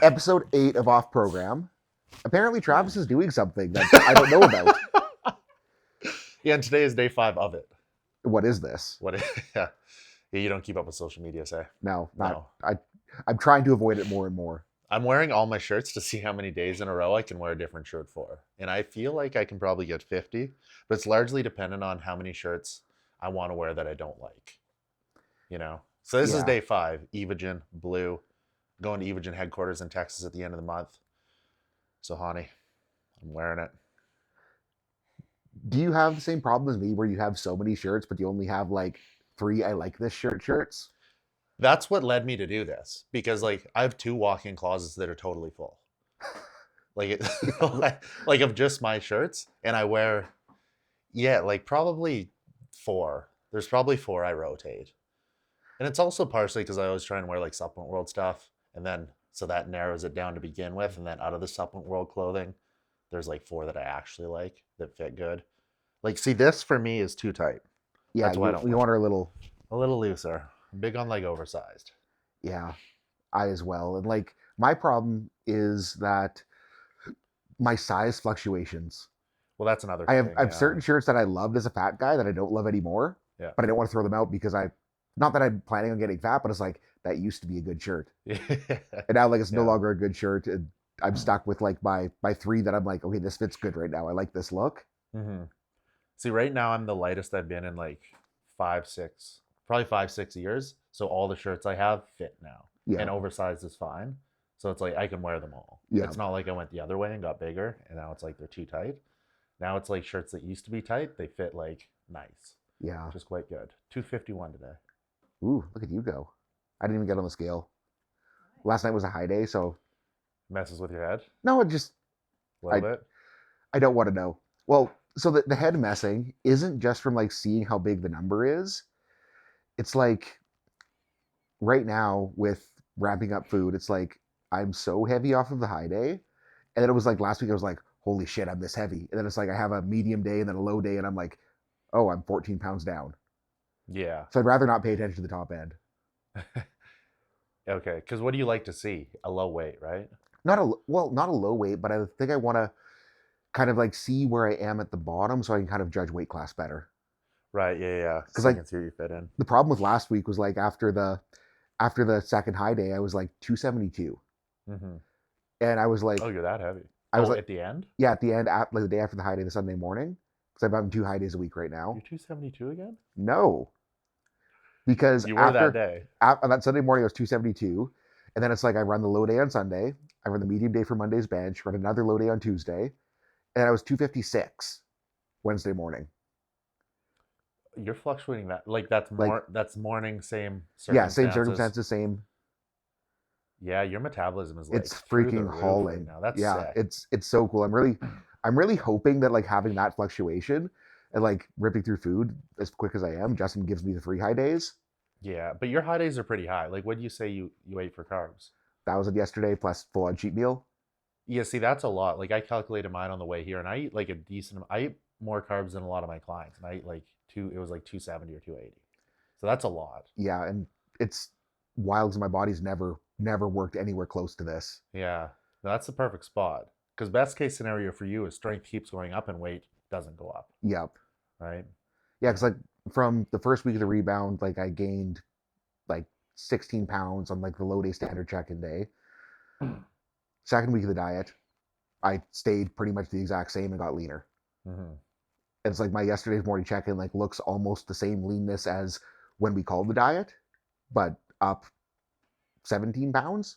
Episode 8 of Off Program. Apparently, Travis is doing something that I don't know about. Yeah, and today is day 5 of it. What is this? Yeah. Yeah, you don't keep up with social media, say? No, not. No. I'm trying to avoid it more and more. I'm wearing all my shirts to see how many days in a row I can wear a different shirt for. And I feel like I can probably get 50, but it's largely dependent on how many shirts I want to wear that I don't like. You know? So this is day 5, Evagen, blue. Going to Evagen headquarters in Texas at the end of the month. So, honey, I'm wearing it. Do you have the same problem as me where you have so many shirts, but you only have like 3 I like this shirt shirts? That's what led me to do this because like I have 2 walk-in closets that are totally full. Like like of just my shirts, and I wear like probably 4. There's probably 4 I rotate. And it's also partially because I always try and wear like Supplement World stuff, and then so that narrows it down to begin with, and then out of the Supplement World clothing, there's like 4 that I actually like that fit good. Like, see, this for me is too tight. Yeah, That's why I don't you want her a little looser. I'm big on like oversized. Yeah, I as well. And like my problem is that my size fluctuations. Well, that's another I thing. have certain shirts that I loved as a fat guy that I don't love anymore. Yeah. But I don't want to throw them out because not that I'm planning on getting fat, but it's like that used to be a good shirt. Yeah. And now like it's no longer a good shirt. And I'm stuck with like my 3 that I'm like, okay, this fits good right now. I like this look. Mm-hmm. See, right now I'm the lightest I've been in like 5-6 years. So all the shirts I have fit now. Yeah. And oversized is fine. So it's like I can wear them all. Yeah. It's not like I went the other way and got bigger and now it's like they're too tight. Now it's like shirts that used to be tight, they fit like nice. Yeah. Which is quite good. 251 today. Ooh, look at you go. I didn't even get on the scale. Last night was a high day, so. Messes with your head? No, it just. A little bit? I don't want to know. Well, so the head messing isn't just from like seeing how big the number is. It's like right now with ramping up food, it's like I'm so heavy off of the high day. And then it was like last week I was like, holy shit, I'm this heavy. And then it's like I have a medium day and then a low day and I'm like, oh, I'm 14 pounds down. Yeah. So I'd rather not pay attention to the top end. Okay, because what do you like to see? A low weight, right? Not a low weight, but I think I want to kind of like see where I am at the bottom so I can kind of judge weight class better. Right, yeah. Because so like, I can see where you fit in. The problem with last week was like after the second high day, I was like 272. Mm-hmm. And I was like, oh, you're that heavy. I was like, at the end? Yeah, at the end, like the day after the high day, the Sunday morning. Because I'm having 2 high days a week right now. You're 272 again? No. Because you were that day. On that Sunday morning, I was 272. And then it's like I run the low day on Sunday. I run the medium day for Monday's bench, run another low day on Tuesday. And I was 256 Wednesday morning. You're fluctuating that. Like that's morning, same circumstances. Yeah, same circumstances, same. Yeah, your metabolism is like it's freaking hauling right now. That's sick. It's so cool. I'm really hoping that like having that fluctuation and like ripping through food as quick as I am, Justin gives me the 3 high days. Yeah, but your high days are pretty high. Like what do you say you ate for carbs? 1,000 yesterday plus full on cheat meal. Yeah, see that's a lot. Like I calculated mine on the way here and I eat like a decent I eat more carbs than a lot of my clients. And I eat like it was like 270 or 280. So that's a lot. Yeah, and it's wild because my body's never worked anywhere close to this. Yeah, that's the perfect spot. Because best case scenario for you is strength keeps going up and weight doesn't go up. Yep. Right? Yeah, because like from the first week of the rebound, like I gained like 16 pounds on like the low day standard check-in day. Second week of the diet, I stayed pretty much the exact same and got leaner. Mm-hmm. It's like my yesterday's morning check-in like looks almost the same leanness as when we called the diet, but up 17 pounds.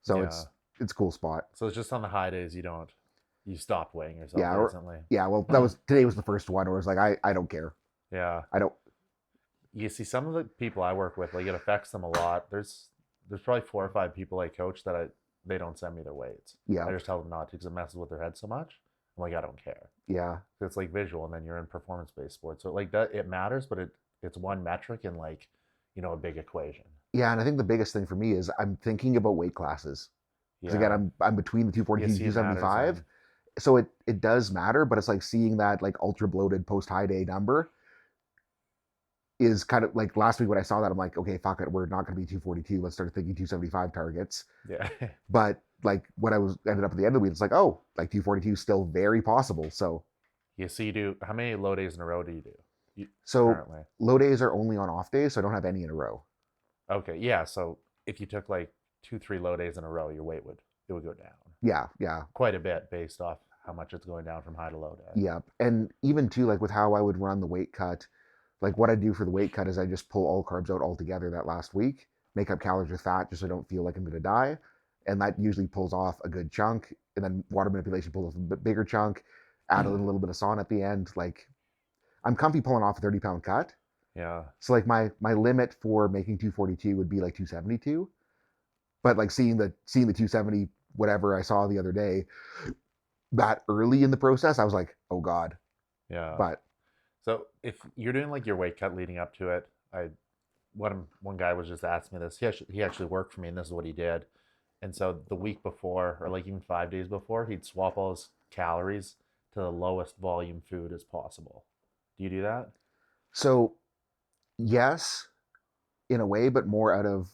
So it's a cool spot. So it's just on the high days you stopped weighing yourself recently. Yeah, well today was the first one where it was like I don't care. Yeah. I don't. You see some of the people I work with, like it affects them a lot. There's probably 4 or 5 people I coach that they don't send me their weights. Yeah. I just tell them not to because it messes with their head so much. I'm like, I don't care. Yeah. It's like visual, and then you're in performance-based sports. So like that, it matters, but it's one metric in like, a big equation. Yeah, and I think the biggest thing for me is I'm thinking about weight classes. Because again, I'm between the 240 and 275. So it does matter, but it's like seeing that like ultra bloated post high day number. is kind of like last week when I saw that, I'm like, okay, fuck it, we're not going to be 242. Let's start thinking 275 targets. Yeah. But like when I was ended up at the end of the week, it's like, oh, like 242 is still very possible. So Yeah. So you do, how many low days in a row do you do so currently? low days are only on off days, so I don't have any in a row. Okay. Yeah. So if you took like 2, 3 low days in a row, your weight would go down Yeah, yeah, quite a bit based off how much it's going down from high to low day. yeah. And even too, like with how I would run the weight cut, like what I do for the weight cut is I just pull all carbs out altogether that last week, make up calories with fat just so I don't feel like I'm gonna die. And that usually pulls off a good chunk. And then water manipulation pulls off a bigger chunk, add a little bit of sauna at the end. Like I'm comfy pulling off a 30-pound cut. Yeah. So like my limit for making 242 would be like 272. But like seeing the 270 whatever I saw the other day, that early in the process, I was like, oh God. Yeah. But So if you're doing like your weight cut leading up to it, one guy was just asking me this. He actually worked for me, and this is what he did. And so the week before, or like even 5 days before, he'd swap all his calories to the lowest volume food as possible. Do you do that? so yes, in a way, but more out of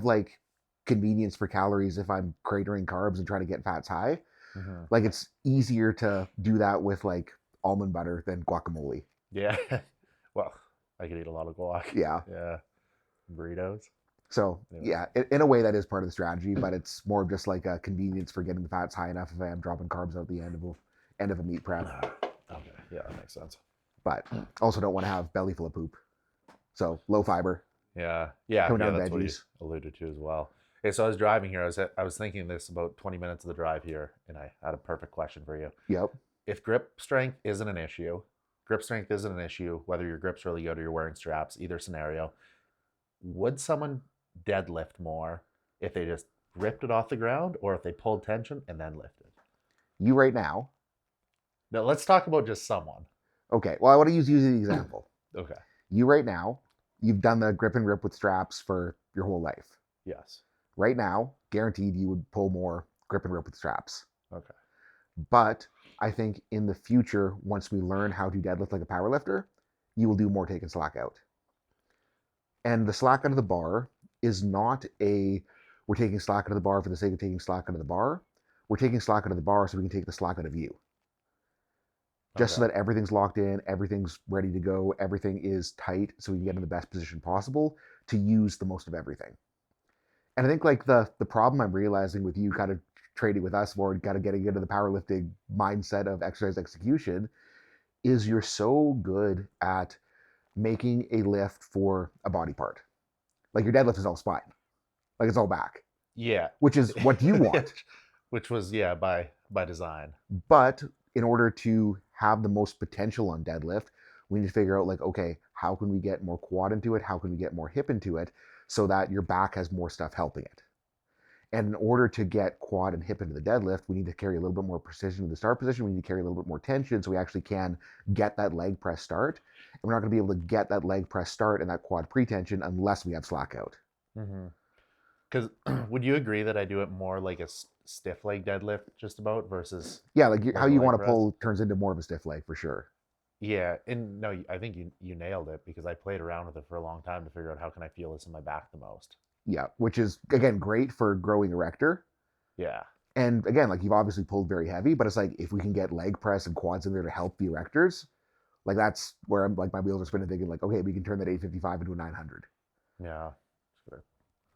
like convenience for calories if I'm cratering carbs and trying to get fats high. Mm-hmm. Like it's easier to do that with like almond butter than guacamole. Yeah. Well, I could eat a lot of guac. Yeah. Yeah. Burritos. So Yeah. yeah, in a way that is part of the strategy, but it's more of just like a convenience for getting the fats high enough if I am dropping carbs out the end of a meat prep. Okay. Yeah, that makes sense. But also don't want to have belly full of poop. So low fiber. Yeah. Coming down That's what you veggies. alluded to as well. Okay, so I was driving here. I was thinking this about 20 minutes of the drive here, and I had a perfect question for you. Yep. If grip strength isn't an issue, whether your grip's really good or you're wearing straps, either scenario, would someone deadlift more if they just ripped it off the ground or if they pulled tension and then lifted? You right now. Now let's talk about just someone. Okay. Well, I want to use you as an example. Okay. You right now, you've done the grip and rip with straps for your whole life. Yes. Right now, guaranteed you would pull more grip and rip with straps. Okay. But I think in the future, once we learn how to deadlift like a powerlifter, you will do more take and slack out. And the slack out of the bar is not we're taking slack out of the bar for the sake of taking slack out of the bar. We're taking slack out of the bar so we can take the slack out of you. Just so that everything's locked in, everything's ready to go, everything is tight so we can get in the best position possible to use the most of everything. And I think like the problem I'm realizing with you kind of trading with us more, kind of getting into the powerlifting mindset of exercise execution is you're so good at making a lift for a body part. Like your deadlift is all spine. Like it's all back. Yeah. Which is what you want. Which was by design. But in order to have the most potential on deadlift, we need to figure out like, okay, how can we get more quad into it? How can we get more hip into it so that your back has more stuff helping it? And in order to get quad and hip into the deadlift, we need to carry a little bit more precision in the start position. We need to carry a little bit more tension so we actually can get that leg press start. And we're not going to be able to get that leg press start and that quad pre-tension unless we have slack out. Because would you agree that I do it more like a stiff leg deadlift just about versus... Yeah, like how you want to press? pull turns into more of a stiff leg for sure. Yeah, and no, I think you nailed it because I played around with it for a long time to figure out how can I feel this in my back the most. Yeah, which is, again, great for growing erector. Yeah. And again, like you've obviously pulled very heavy, but it's like if we can get leg press and quads in there to help the erectors, like that's where I'm like my wheels are spinning thinking like, okay, we can turn that 855 into a 900. Yeah.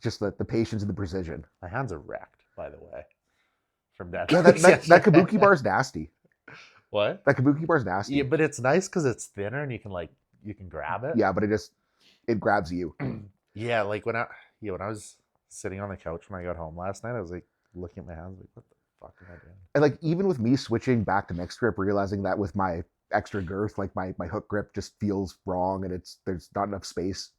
Just the patience and the precision. My hands are wrecked, by the way. From that. Yeah, that kabuki bar is nasty. What? That kabuki bar is nasty. Yeah, but it's nice because it's thinner and you can grab it. Yeah, but it grabs you. Yeah, like when I was sitting on the couch when I got home last night, I was like looking at my hands like, what the fuck am I doing? And like even with me switching back to mixed grip, realizing that with my extra girth, like my hook grip just feels wrong and there's not enough space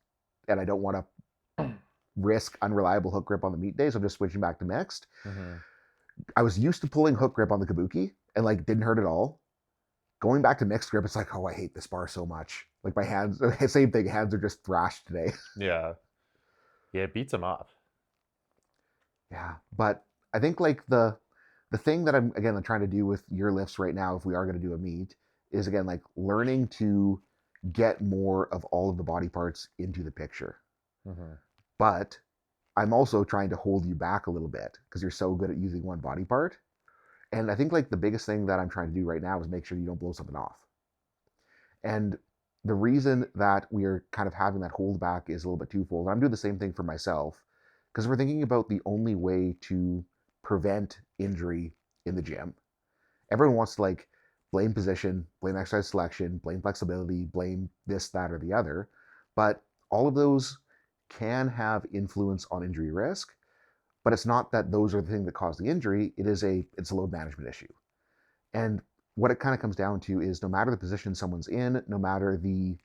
and I don't want to risk unreliable hook grip on the meat day, so I'm just switching back to mixed. I was used to pulling hook grip on the kabuki and like didn't hurt at all. Going back to mixed grip, it's like, oh, I hate this bar so much. Like my hands, same thing, hands are just thrashed today. Yeah, it beats them up. Yeah, but I think like the thing that I'm trying to do with your lifts right now, if we are going to do a meet, is again like learning to get more of all of the body parts into the picture. Mm-hmm. But I'm also trying to hold you back a little bit because you're so good at using one body part. And I think like the biggest thing that I'm trying to do right now is make sure you don't blow something off. And the reason that we are kind of having that hold back is a little bit twofold. I'm doing the same thing for myself because we're thinking about the only way to prevent injury in the gym. Everyone wants to like blame position, blame exercise selection, blame flexibility, blame this, that, or the other. But all of those can have influence on injury risk. But it's not that those are the thing that cause the injury. It's a load management issue. And what it kind of comes down to is no matter the position someone's in, no matter the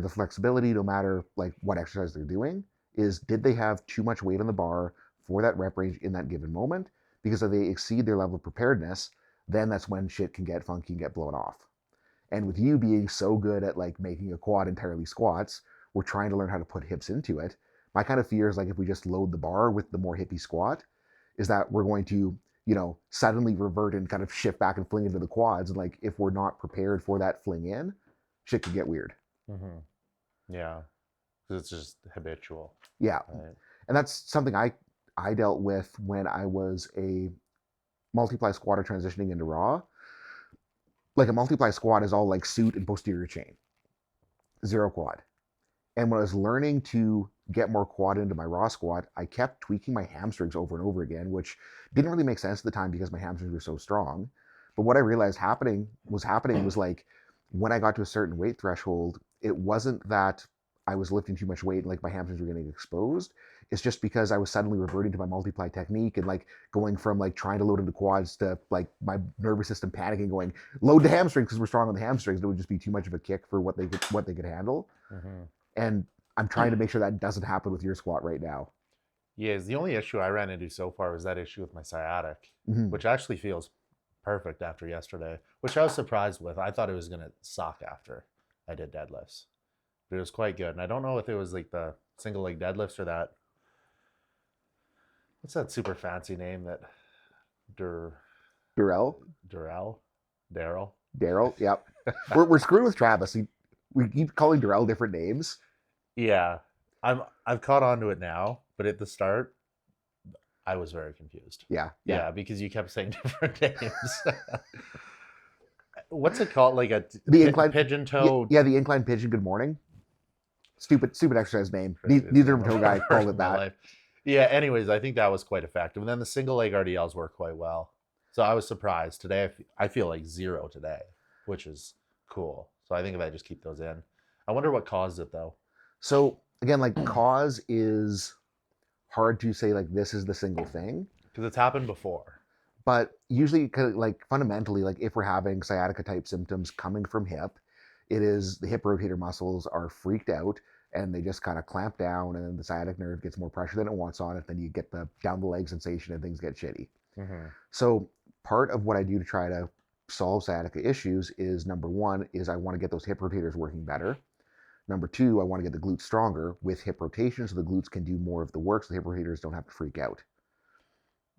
flexibility, no matter like what exercise they're doing, is did they have too much weight on the bar for that rep range in that given moment? Because if they exceed their level of preparedness, then that's when shit can get funky and get blown off. And with you being so good at like making a quad entirely squats, we're trying to learn how to put hips into it. My kind of fear is like if we just load the bar with the more hippie squat, is that we're going to, suddenly revert and kind of shift back and fling into the quads. And like if we're not prepared for that fling in, shit could get weird. Mm-hmm. Yeah, because it's just habitual. Yeah, right? And that's something I dealt with when I was a multiply squatter transitioning into raw. Like a multiply squat is all like suit and posterior chain, zero quad. And when I was learning to get more quad into my raw squat, I kept tweaking my hamstrings over and over again, which didn't really make sense at the time because my hamstrings were so strong. But what I realized happening was like when I got to a certain weight threshold, it wasn't that I was lifting too much weight and like my hamstrings were getting exposed. It's just because I was suddenly reverting to my multiply technique and like going from like trying to load into quads to like my nervous system panicking, going load the hamstrings because we're strong on the hamstrings. It would just be too much of a kick for what they could handle. Mm-hmm. And I'm trying to make sure that doesn't happen with your squat right now. Yeah, the only issue I ran into so far was that issue with my sciatic, Mm-hmm. which actually feels perfect after yesterday, which I was surprised with. I thought it was going to suck after I did deadlifts, but it was quite good. And I don't know if it was like the single leg deadlifts or that. What's that super fancy name that Daryl, yep. we're screwed with Travis. We keep calling Daryl different names. Yeah, I've caught on to it now, but at the start, I was very confused. Yeah, because you kept saying different names. What's it called? Like the incline pigeon toe? Yeah, the incline pigeon. Good morning. Stupid exercise name. Neither toe guy called it that. Life. Yeah. Anyways, I think that was quite effective, and then the single leg RDLs work quite well. So I was surprised today. I feel like 0 today, which is cool. So I think if I just keep those in, I wonder what caused it though. So again, like cause is hard to say like this is the single thing because it's happened before. But usually, kind of like fundamentally, like if we're having sciatica type symptoms coming from hip, it is the hip rotator muscles are freaked out and they just kind of clamp down, and then the sciatic nerve gets more pressure than it wants on it. Then you get the down the leg sensation and things get shitty. Mm-hmm. So part of what I do to try to solve sciatica issues is number one is I want to get those hip rotators working better. Number two, I want to get the glutes stronger with hip rotation so the glutes can do more of the work so the hip rotators don't have to freak out.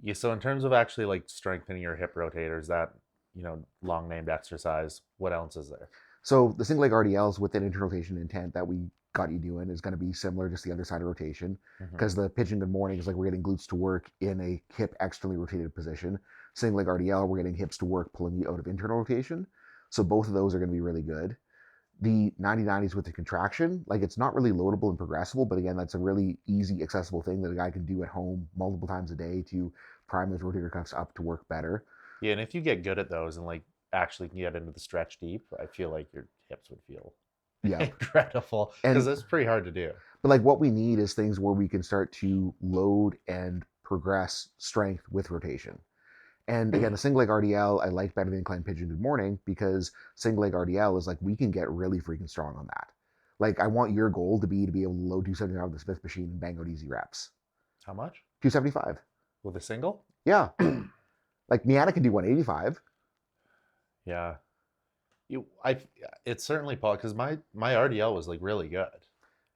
Yeah, so in terms of actually like strengthening your hip rotators, that, long named exercise, what else is there? So the single leg RDLs with that internal rotation intent that we got you doing is going to be similar, just the other side of rotation, because the pigeon good morning is like we're getting glutes to work in a hip externally rotated position. Single leg RDL, we're getting hips to work pulling you out of internal rotation. So both of those are going to be really good. The 90-90s with the contraction, like it's not really loadable and progressible, but again, that's a really easy, accessible thing that a guy can do at home multiple times a day to prime those rotator cuffs up to work better. Yeah, and if you get good at those and like actually can get into the stretch deep, I feel like your hips would feel incredible because it's pretty hard to do. But like what we need is things where we can start to load and progress strength with rotation. And again, the single leg RDL I like better than incline pigeon good morning because single leg RDL is like we can get really freaking strong on that. Like I want your goal to be able to load 275 with the Smith machine and bang out easy reps. How much? 275. With a single? Yeah. Like Miata can do 185. Yeah. It's certainly because my RDL was like really good.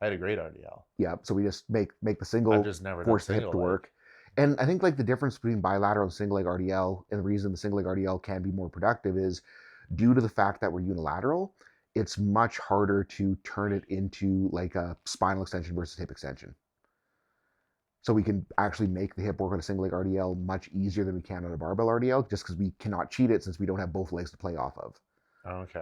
I had a great RDL. Yeah. So we just make the single, I've just never force the hip to work. And I think like the difference between bilateral and single leg RDL and the reason the single leg RDL can be more productive is due to the fact that we're unilateral. it's much harder to turn it into like a spinal extension versus hip extension. So we can actually make the hip work on a single leg RDL much easier than we can on a barbell RDL, just because we cannot cheat it since we don't have both legs to play off of. Okay.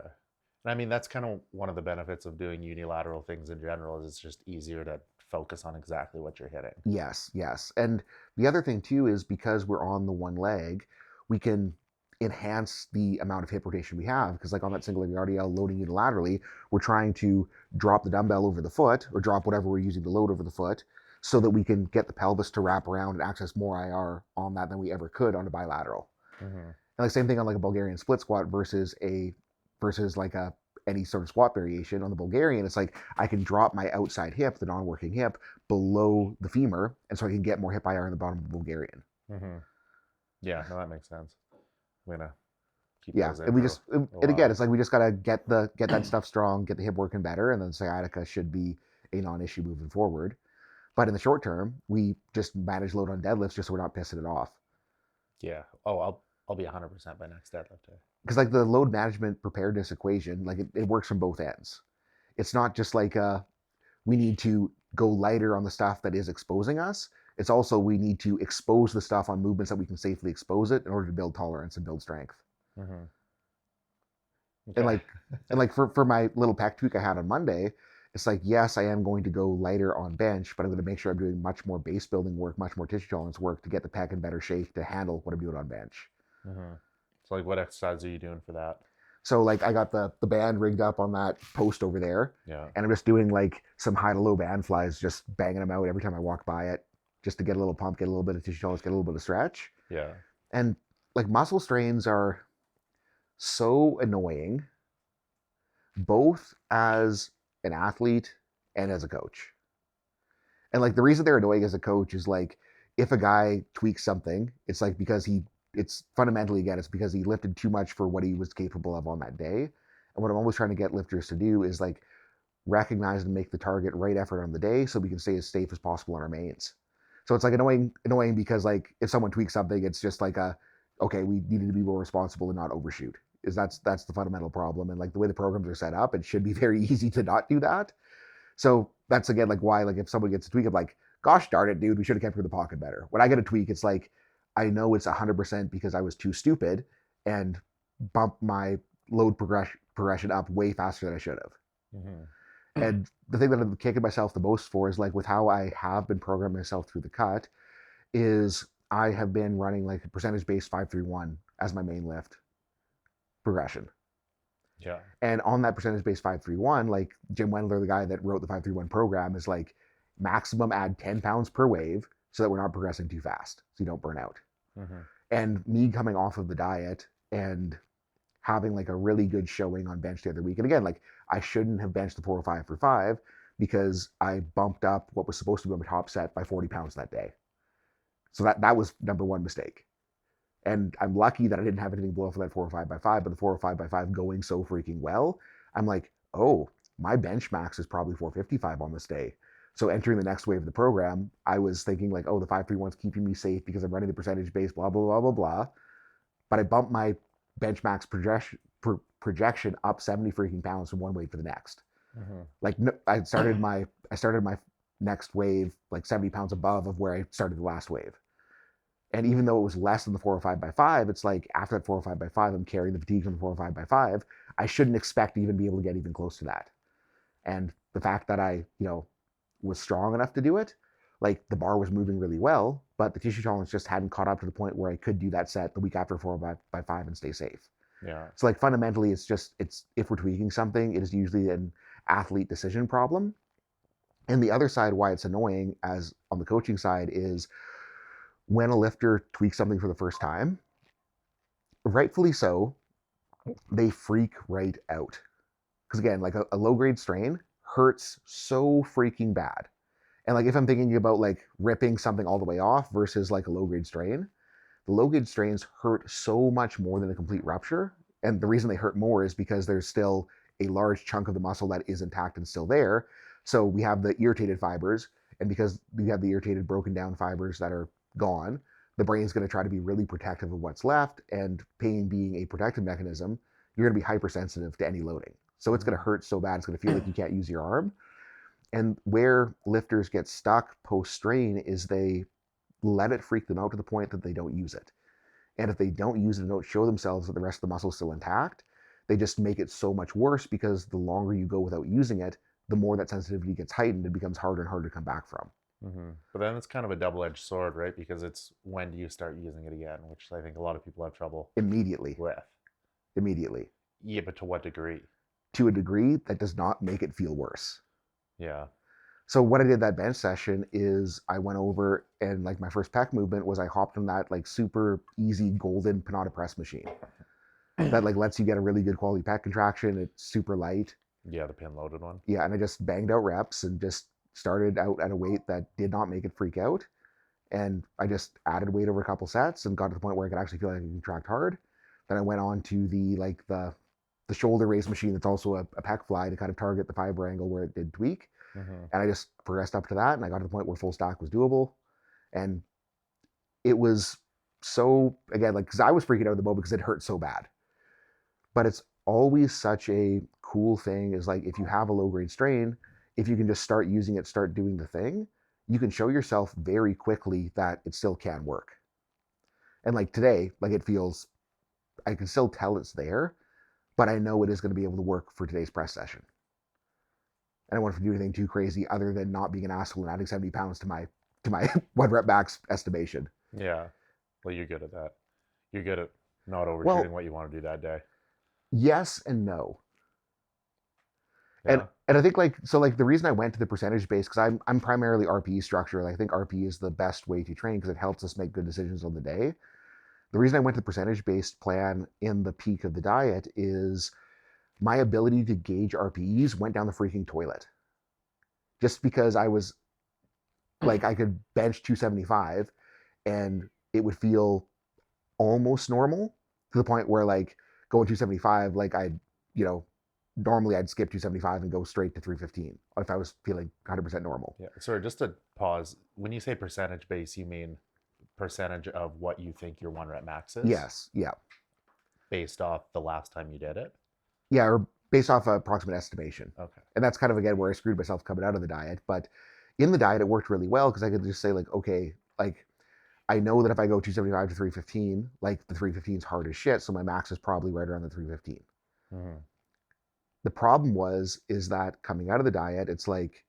And I mean, that's kind of one of the benefits of doing unilateral things in general, is it's just easier to focus on exactly what you're hitting. Yes, yes. And the other thing too is because we're on the one leg, we can enhance the amount of hip rotation we have, because like on that single leg RDL loading unilaterally, we're trying to drop the dumbbell over the foot or drop whatever we're using to load over the foot so that we can get the pelvis to wrap around and access more IR on that than we ever could on a bilateral. Mm-hmm. And like same thing on like a Bulgarian split squat versus like a any sort of squat variation. On the Bulgarian, it's like I can drop my outside hip, the non-working hip, below the femur, and so I can get more hip IR in the bottom of the Bulgarian. Mm-hmm. Yeah, no, that makes sense. I'm gonna keep Yeah, those in and we for just a and while. again, it's like we just gotta get that stuff strong, get the hip working better, and then sciatica should be a non-issue moving forward. But in the short term, we just manage load on deadlifts just so we're not pissing it off. Yeah. Oh, I'll be 100% by next deadlift day. Because like the load management preparedness equation, like it works from both ends. It's not just like we need to go lighter on the stuff that is exposing us. It's also we need to expose the stuff on movements that we can safely expose it in order to build tolerance and build strength. Mm-hmm. Okay. And like for my little pec tweak I had on Monday, it's like, yes, I am going to go lighter on bench, but I'm going to make sure I'm doing much more base building work, much more tissue tolerance work to get the pec in better shape to handle what I'm doing on bench. Mm-hmm. So like, what exercise are you doing for that? So like I got the band rigged up on that post over there. Yeah. And I'm just doing like some high to low band flies, just banging them out every time I walk by it, just to get a little pump, get a little bit of tissue tolerance, get a little bit of stretch. Yeah. And like muscle strains are so annoying, both as an athlete and as a coach. And like the reason they're annoying as a coach is like if a guy tweaks something, it's like because it's fundamentally, again, it's because he lifted too much for what he was capable of on that day. And what I'm always trying to get lifters to do is like recognize and make the target right effort on the day so we can stay as safe as possible on our mains. So it's like annoying because like if someone tweaks something, it's just like okay, we needed to be more responsible and not overshoot. That's the fundamental problem. And like the way the programs are set up, it should be very easy to not do that. So that's again like why, like if someone gets a tweak, I'm like, gosh darn it, dude, we should have kept her in the pocket better. When I get a tweak, it's like I know it's 100% because I was too stupid and bumped my load progression up way faster than I should have. Mm-hmm. And the thing that I'm kicking myself the most for is like with how I have been programming myself through the cut is I have been running like a percentage-based 5-3-1 as my main lift progression. Yeah. And on that percentage-based 5-3-1, like Jim Wendler, the guy that wrote the 5-3-1 program, is like maximum add 10 pounds per wave so that we're not progressing too fast so you don't burn out. Mm-hmm. And me coming off of the diet and having like a really good showing on bench the other week. And again, like I shouldn't have benched the 405 for 5 because I bumped up what was supposed to be my top set by 40 pounds that day. So that was number one mistake. And I'm lucky that I didn't have anything below for that 405 by 5, but the 405 by 5 going so freaking well, I'm like, oh, my bench max is probably 455 on this day. So entering the next wave of the program, I was thinking like, oh, the 5-3-1's keeping me safe because I'm running the percentage base, blah, blah, blah, blah, blah. But I bumped my bench max projection up 70 freaking pounds from one wave to the next. Mm-hmm. Like I started my next wave like 70 pounds above of where I started the last wave. And even though it was less than the 405 by 5, it's like after that 405 by 5, I'm carrying the fatigue from the 405 by 5. I shouldn't expect to even be able to get even close to that. And the fact that I, was strong enough to do it, like the bar was moving really well, but the tissue tolerance just hadn't caught up to the point where I could do that set the week after 405 by 5 and stay safe. Yeah. So like fundamentally, it's if we're tweaking something, it is usually an athlete decision problem. And the other side, why it's annoying as on the coaching side, is when a lifter tweaks something for the first time, rightfully so, they freak right out. Because again, like a low-grade strain hurts so freaking bad. And like if I'm thinking about like ripping something all the way off versus like a low-grade strain, the low-grade strains hurt so much more than a complete rupture. And the reason they hurt more is because there's still a large chunk of the muscle that is intact and still there. So we have the irritated fibers, and because we have the irritated broken down fibers that are gone, the brain's going to try to be really protective of what's left, and pain being a protective mechanism, you're going to be hypersensitive to any loading. So it's going to hurt so bad. It's going to feel like you can't use your arm. And where lifters get stuck post strain is they let it freak them out to the point that they don't use it. And if they don't use it and don't show themselves that the rest of the muscle is still intact, they just make it so much worse, because the longer you go without using it, the more that sensitivity gets heightened. It becomes harder and harder to come back from. But then it's kind of a double-edged sword, right? Because it's when do you start using it again, which I think a lot of people have trouble Immediately. with. Immediately. Yeah, but to what degree? To a degree that does not make it feel worse. Yeah. So what I did that bench session is I went over, and like my first pec movement was I hopped on that like super easy golden Panada press machine that like lets you get a really good quality pec contraction. It's super light. Yeah, the pin loaded one. Yeah, and I just banged out reps and just started out at a weight that did not make it freak out. And I just added weight over a couple sets and got to the point where I could actually feel like I could contract hard. Then I went on to the shoulder raise machine that's also a pec fly to kind of target the fiber angle where it did tweak. And I just progressed up to that, and I got to the point where full stack was doable. And it was so, again, like, because I was freaking out at the moment because it hurt so bad. But it's always such a cool thing, is like, if you have a low grade strain, if you can just start using it, start doing the thing, you can show yourself very quickly that it still can work. And like today, like it feels, I can still tell it's there, but I know it is going to be able to work for today's press session. And I don't want to do anything too crazy other than not being an asshole and adding 70 pounds to my 1 rep max estimation. Yeah. Well, you're good at that. You're good at not overshooting what you want to do that day. Yes and no. Yeah. And I think like the reason I went to the percentage base, because I'm primarily RPE structure. Like I think RPE is the best way to train because it helps us make good decisions on the day. The reason I went to the percentage based plan in the peak of the diet is my ability to gauge RPEs went down the freaking toilet. Just because I was like, I could bench 275 and it would feel almost normal, to the point where like going 275, like normally I'd skip 275 and go straight to 315 if I was feeling 100% normal. Yeah. Sorry, just to pause. When you say percentage base, you mean percentage of what you think your 1 rep max is? Yes. Yeah. Based off the last time you did it? Yeah, or based off an approximate estimation. Okay. And that's kind of, again, where I screwed myself coming out of the diet. But in the diet, it worked really well because I could just say, like, okay, like, I know that if I go 275 to 315, like, the 315 is hard as shit, so my max is probably right around the 315. The problem is that coming out of the diet, it's like,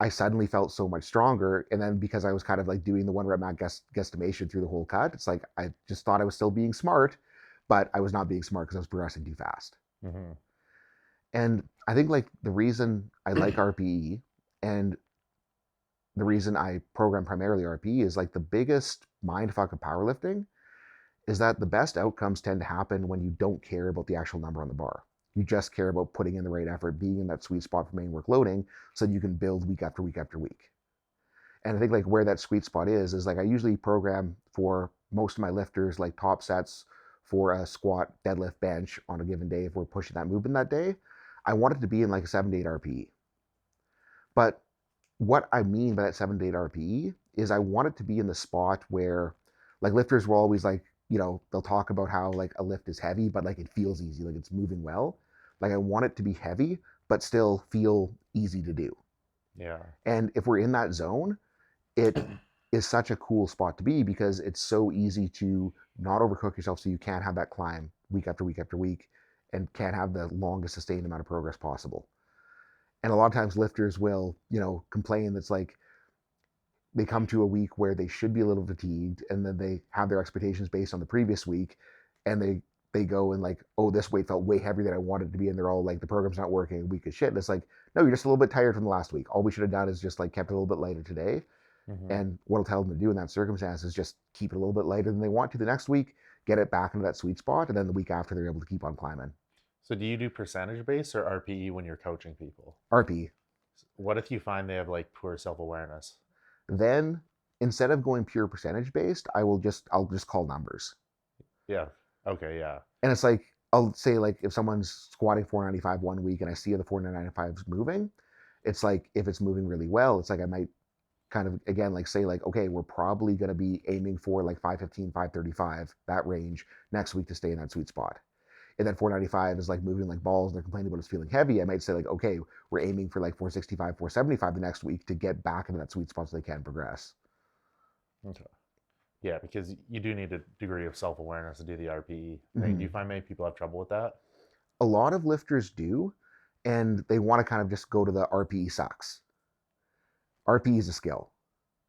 I suddenly felt so much stronger. And then because I was kind of like doing the 1 rep max guesstimation through the whole cut, it's like, I just thought I was still being smart, but I was not being smart because I was progressing too fast. And I think like the reason I like RPE and the reason I program primarily RPE is like the biggest mindfuck of powerlifting is that the best outcomes tend to happen when you don't care about the actual number on the bar. You just care about putting in the right effort, being in that sweet spot for main work loading so that you can build week after week after week. And I think like where that sweet spot is like I usually program for most of my lifters like top sets for a squat, deadlift, bench on a given day. If we're pushing that movement that day, I want it to be in like a 7 to 8 RPE. But what I mean by that 7 to 8 RPE is I want it to be in the spot where like lifters will always like, they'll talk about how like a lift is heavy, but like it feels easy, like it's moving well. Like I want it to be heavy, but still feel easy to do. Yeah. And if we're in that zone, it is such a cool spot to be because it's so easy to not overcook yourself so you can't have that climb week after week after week and can't have the longest sustained amount of progress possible. And a lot of times lifters will, complain that's like they come to a week where they should be a little fatigued and then they have their expectations based on the previous week and they go and like, oh, this weight felt way heavier than I wanted it to be. And they're all like, the program's not working, weak as shit. And it's like, no, you're just a little bit tired from the last week. All we should have done is just like kept it a little bit lighter today. And what I'll tell them to do in that circumstance is just keep it a little bit lighter than they want to the next week, get it back into that sweet spot. And then the week after they're able to keep on climbing. So do you do percentage base or RPE when you're coaching people? RPE. What if you find they have like poor self-awareness? Then instead of going pure percentage based, I'll just call numbers. Yeah. Okay. Yeah. And it's like, I'll say like if someone's squatting 495 1 week and I see the 495 is moving, it's like, if it's moving really well, it's like I might kind of, again, like say like, okay, we're probably going to be aiming for like 515, 535, that range next week to stay in that sweet spot. and then 495 is like moving like balls and they're complaining about it's feeling heavy, I might say like, okay, we're aiming for like 465, 475 the next week to get back into that sweet spot so they can progress. Okay. Yeah, because you do need a degree of self-awareness to do the RPE thing. Do you find many people have trouble with that? A lot of lifters do, and they want to kind of just go to the RPE sucks. RPE is a skill.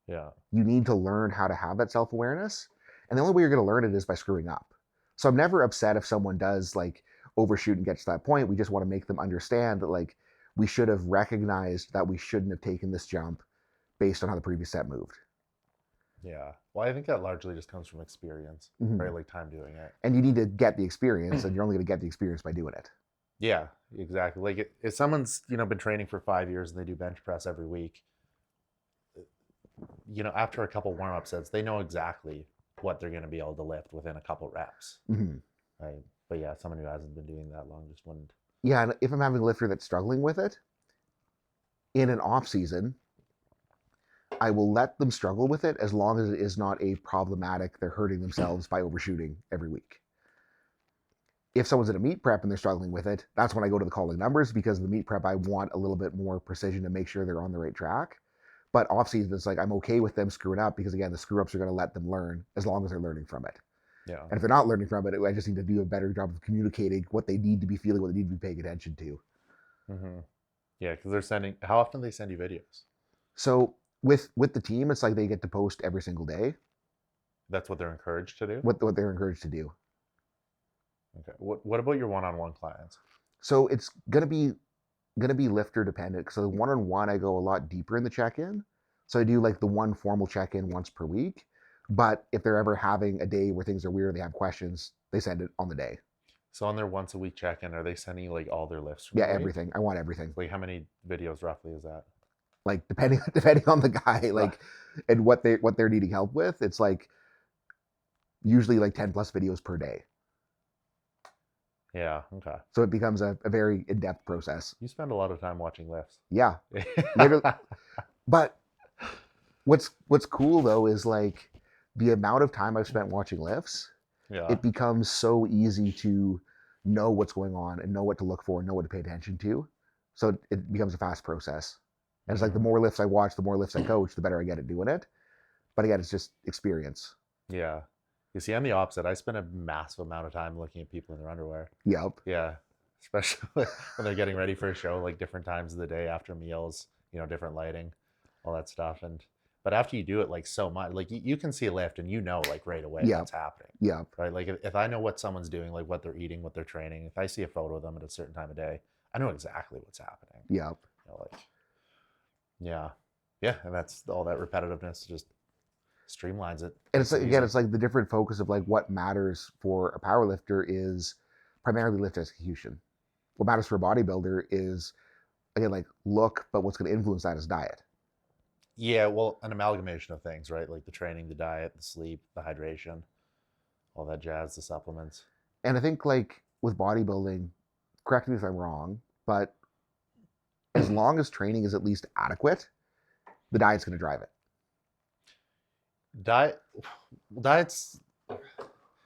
Yeah. You need to learn how to have that self-awareness, and the only way you're going to learn it is by screwing up. So I'm never upset if someone does like overshoot and gets to that point. We just want to make them understand that like we should have recognized that we shouldn't have taken this jump based on how the previous set moved. Yeah. Well, I think that largely just comes from experience, right? Like time doing it. And you need to get the experience, and you're only going to get the experience by doing it. Yeah, exactly. Like if someone's, been training for 5 years and they do bench press every week, after a couple warm-up sets, they know exactly what they're going to be able to lift within a couple reps. Right. But yeah, someone who hasn't been doing that long just wouldn't. Yeah, and if I'm having a lifter that's struggling with it, in an off season, I will let them struggle with it as long as it is not a problematic, they're hurting themselves by overshooting every week. If someone's in a meet prep and they're struggling with it, that's when I go to the calling numbers, because in the meet prep, I want a little bit more precision to make sure they're on the right track. But off season, it's like I'm okay with them screwing up, because again, the screw ups are going to let them learn as long as they're learning from it. Yeah. And if they're not learning from it, I just need to do a better job of communicating what they need to be feeling, what they need to be paying attention to. Yeah, because they're sending. How often do they send you videos? So with the team, it's like they get to post every single day. That's what they're encouraged to do? What they're encouraged to do. Okay. What about your one-on-one clients? So it's gonna be lifter dependent. So the one-on-one, I go a lot deeper in the check-in. So I do like the one formal check-in once per week. But if they're ever having a day where things are weird, they have questions, they send it on the day. So on their once a week check-in, are they sending you like all their lifts? Yeah, everything. I want everything. Like how many videos roughly is that? Like depending on the guy, like and what they're needing help with, it's like usually like 10 plus videos per day. Yeah. Okay. So it becomes a very in-depth process. You spend a lot of time watching lifts. Yeah, literally. But what's cool though is like the amount of time I've spent watching lifts. Yeah. It becomes so easy to know what's going on and know what to look for and know what to pay attention to. So it becomes a fast process. And it's like the more lifts I watch, the more lifts I coach, the better I get at doing it. But again, it's just experience. Yeah. You see, I'm the opposite. I spend a massive amount of time looking at people in their underwear. Yep. Yeah. Especially when they're getting ready for a show, like different times of the day, after meals, different lighting, all that stuff. But after you do it like so much, like you can see a lift and like right away what's happening. Yep. Right. Like if I know what someone's doing, like what they're eating, what they're training, if I see a photo of them at a certain time of day, I know exactly what's happening. Yep. Yeah. And that's all that repetitiveness just streamlines it. And it's like, again, it's like the different focus of like what matters for a power lifter is primarily lift execution. What matters for a bodybuilder is, again, like look, but what's going to influence that is diet. Yeah, well, an amalgamation of things, right? Like the training, the diet, the sleep, the hydration, all that jazz, the supplements. And I think like with bodybuilding, correct me if I'm wrong, but as long as training is at least adequate, the diet's going to drive it. Diets.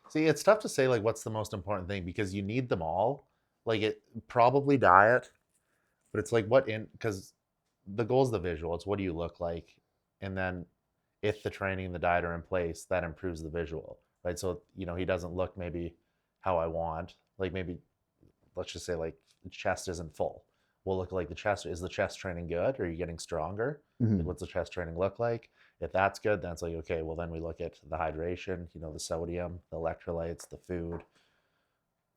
See, it's tough to say like what's the most important thing, because you need them all. Like it probably diet, but it's like because the goal is the visual. It's what do you look like, and then if the training and the diet are in place, that improves the visual, right? So he doesn't look maybe how I want. Like maybe let's just say like the chest isn't full. We'll look like the chest. Is the chest training good? Are you getting stronger? Like what's the chest training look like? If that's good, then it's like, okay, well then we look at the hydration, the sodium, the electrolytes, the food,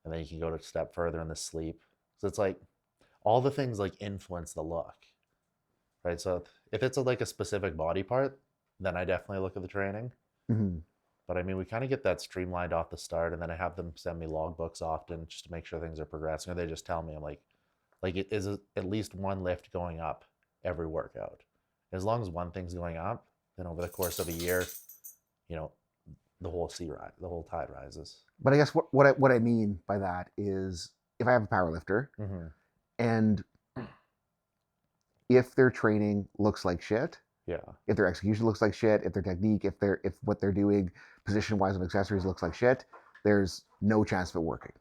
and then you can go to a step further in the sleep. So it's like all the things like influence the look, right? So if it's like a specific body part, then I definitely look at the training. But I mean, we kind of get that streamlined off the start, and then I have them send me logbooks often just to make sure things are progressing, or they just tell me, I'm like it is at least one lift going up every workout. As long as one thing's going up, then over the course of a year, the whole tide rises. But I guess what I mean by that is if I have a power lifter and if their training looks like shit, if their execution looks like shit, if their technique, if what they're doing position wise of accessories looks like shit, there's no chance of it working.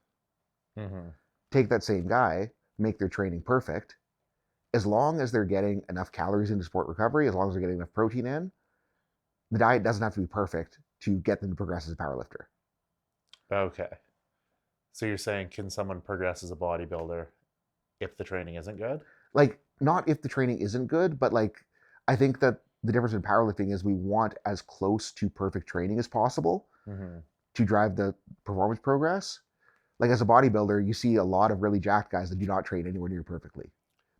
Mm-hmm. Take that same guy, make their training perfect. As long as they're getting enough calories in to support recovery, as long as they're getting enough protein in, the diet doesn't have to be perfect to get them to progress as a powerlifter. Okay. So you're saying, can someone progress as a bodybuilder if the training isn't good? Like, not if the training isn't good, but like, I think that the difference in powerlifting is we want as close to perfect training as possible Mm-hmm. to drive the performance progress. Like, as a bodybuilder, you see a lot of really jacked guys that do not train anywhere near perfectly.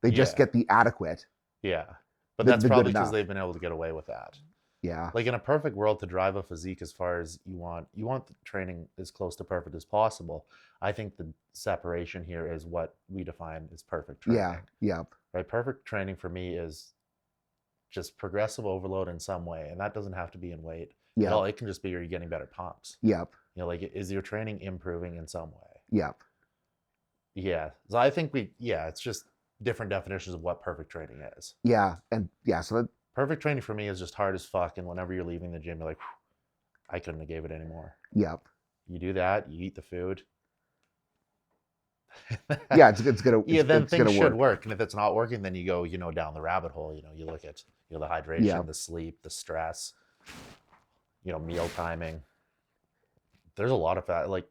They just Yeah. get the adequate, Yeah. But the that's good probably because enough. they've been able to get away with that. Yeah. Like in a perfect world, to drive a physique as far as you want the training as close to perfect as possible. I think the separation here is what we define as perfect training. Yeah. Yep. Right? Perfect training for me is just progressive overload in some way, and that doesn't have to be in weight at all. Yep. It can just be you're getting better pumps. Yep. You know, like, is your training improving in some way? Yep. Yeah. So I think it's just different definitions of what perfect training is. Yeah. And yeah, so that, Perfect training for me is just hard as fuck, and whenever you're leaving the gym, you're like, I couldn't have gave it anymore. yep. You do that, you eat the food. Yeah, it's gonna Then it's things gonna should work. work. And if it's not working, then you go, down the rabbit hole. You look at the hydration, Yeah. the sleep, the stress, meal timing. There's a lot of that. Like,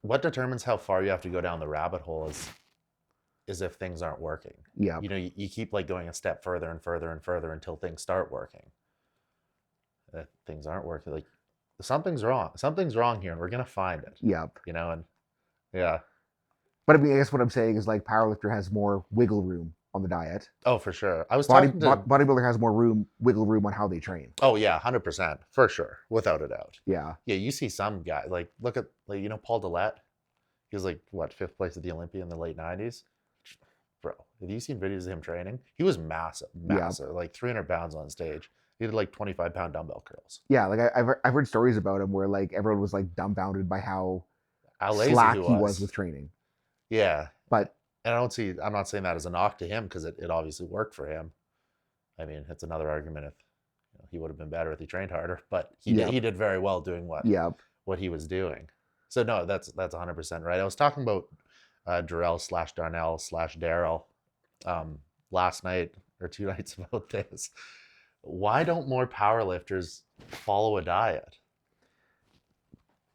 what determines how far you have to go down the rabbit hole is if things aren't working. Yeah. You keep like going a step further and further and further until things start working. Things aren't working. Like, something's wrong. Something's wrong here, and we're gonna find it. Yep. And yeah. But I mean, I guess what I'm saying is like powerlifter has more wiggle room on the diet. Oh, for sure. I was talking to Bodybuilder has more wiggle room on how they train. Oh yeah, 100%, for sure, without a doubt. Yeah. Yeah, you see some guy like look at Paul Dillette. He was like what 5th place at the Olympia in the late '90s. Bro, have you seen videos of him training? He was massive, like 300 pounds on stage. He did like 25-pound dumbbell curls. Yeah, like I've heard stories about him where like everyone was like dumbfounded by how lazy slack he was with training. Yeah, but I'm not saying that as a knock to him because it obviously worked for him. I mean, it's another argument if he would have been better if he trained harder, but he did very well doing what he was doing. So no, that's 100% right. I was talking about Darrell/Darnell/Daryl last night or 2 nights about this. Why don't more powerlifters follow a diet?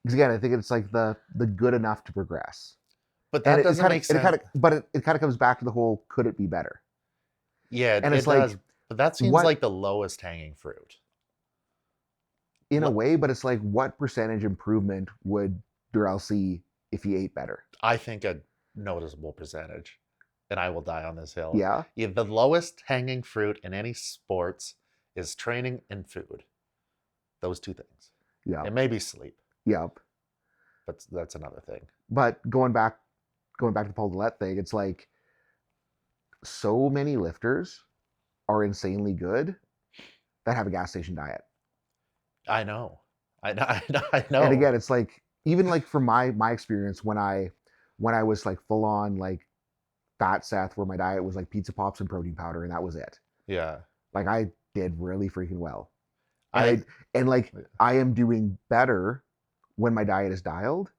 Because again, I think it's like the good enough to progress. But that doesn't make sense. It kind of comes back to the whole, could it be better? Yeah, and it does. But that seems like the lowest hanging fruit. In a way, but it's like, what percentage improvement would Darrell see if he ate better? I think a noticeable percentage, and I will die on this hill. Yeah. The lowest hanging fruit in any sports is training and food. Those 2 things. Yeah. And maybe sleep. Yep. But that's another thing. But going back to the Paul Dillette thing, it's like so many lifters are insanely good that have a gas station diet. I know. I know. And again, it's like, even like from my experience when I was like full on like fat Seth, where my diet was like pizza pops and protein powder and that was it. Yeah. Like, I did really freaking well. I am doing better when my diet is dialed,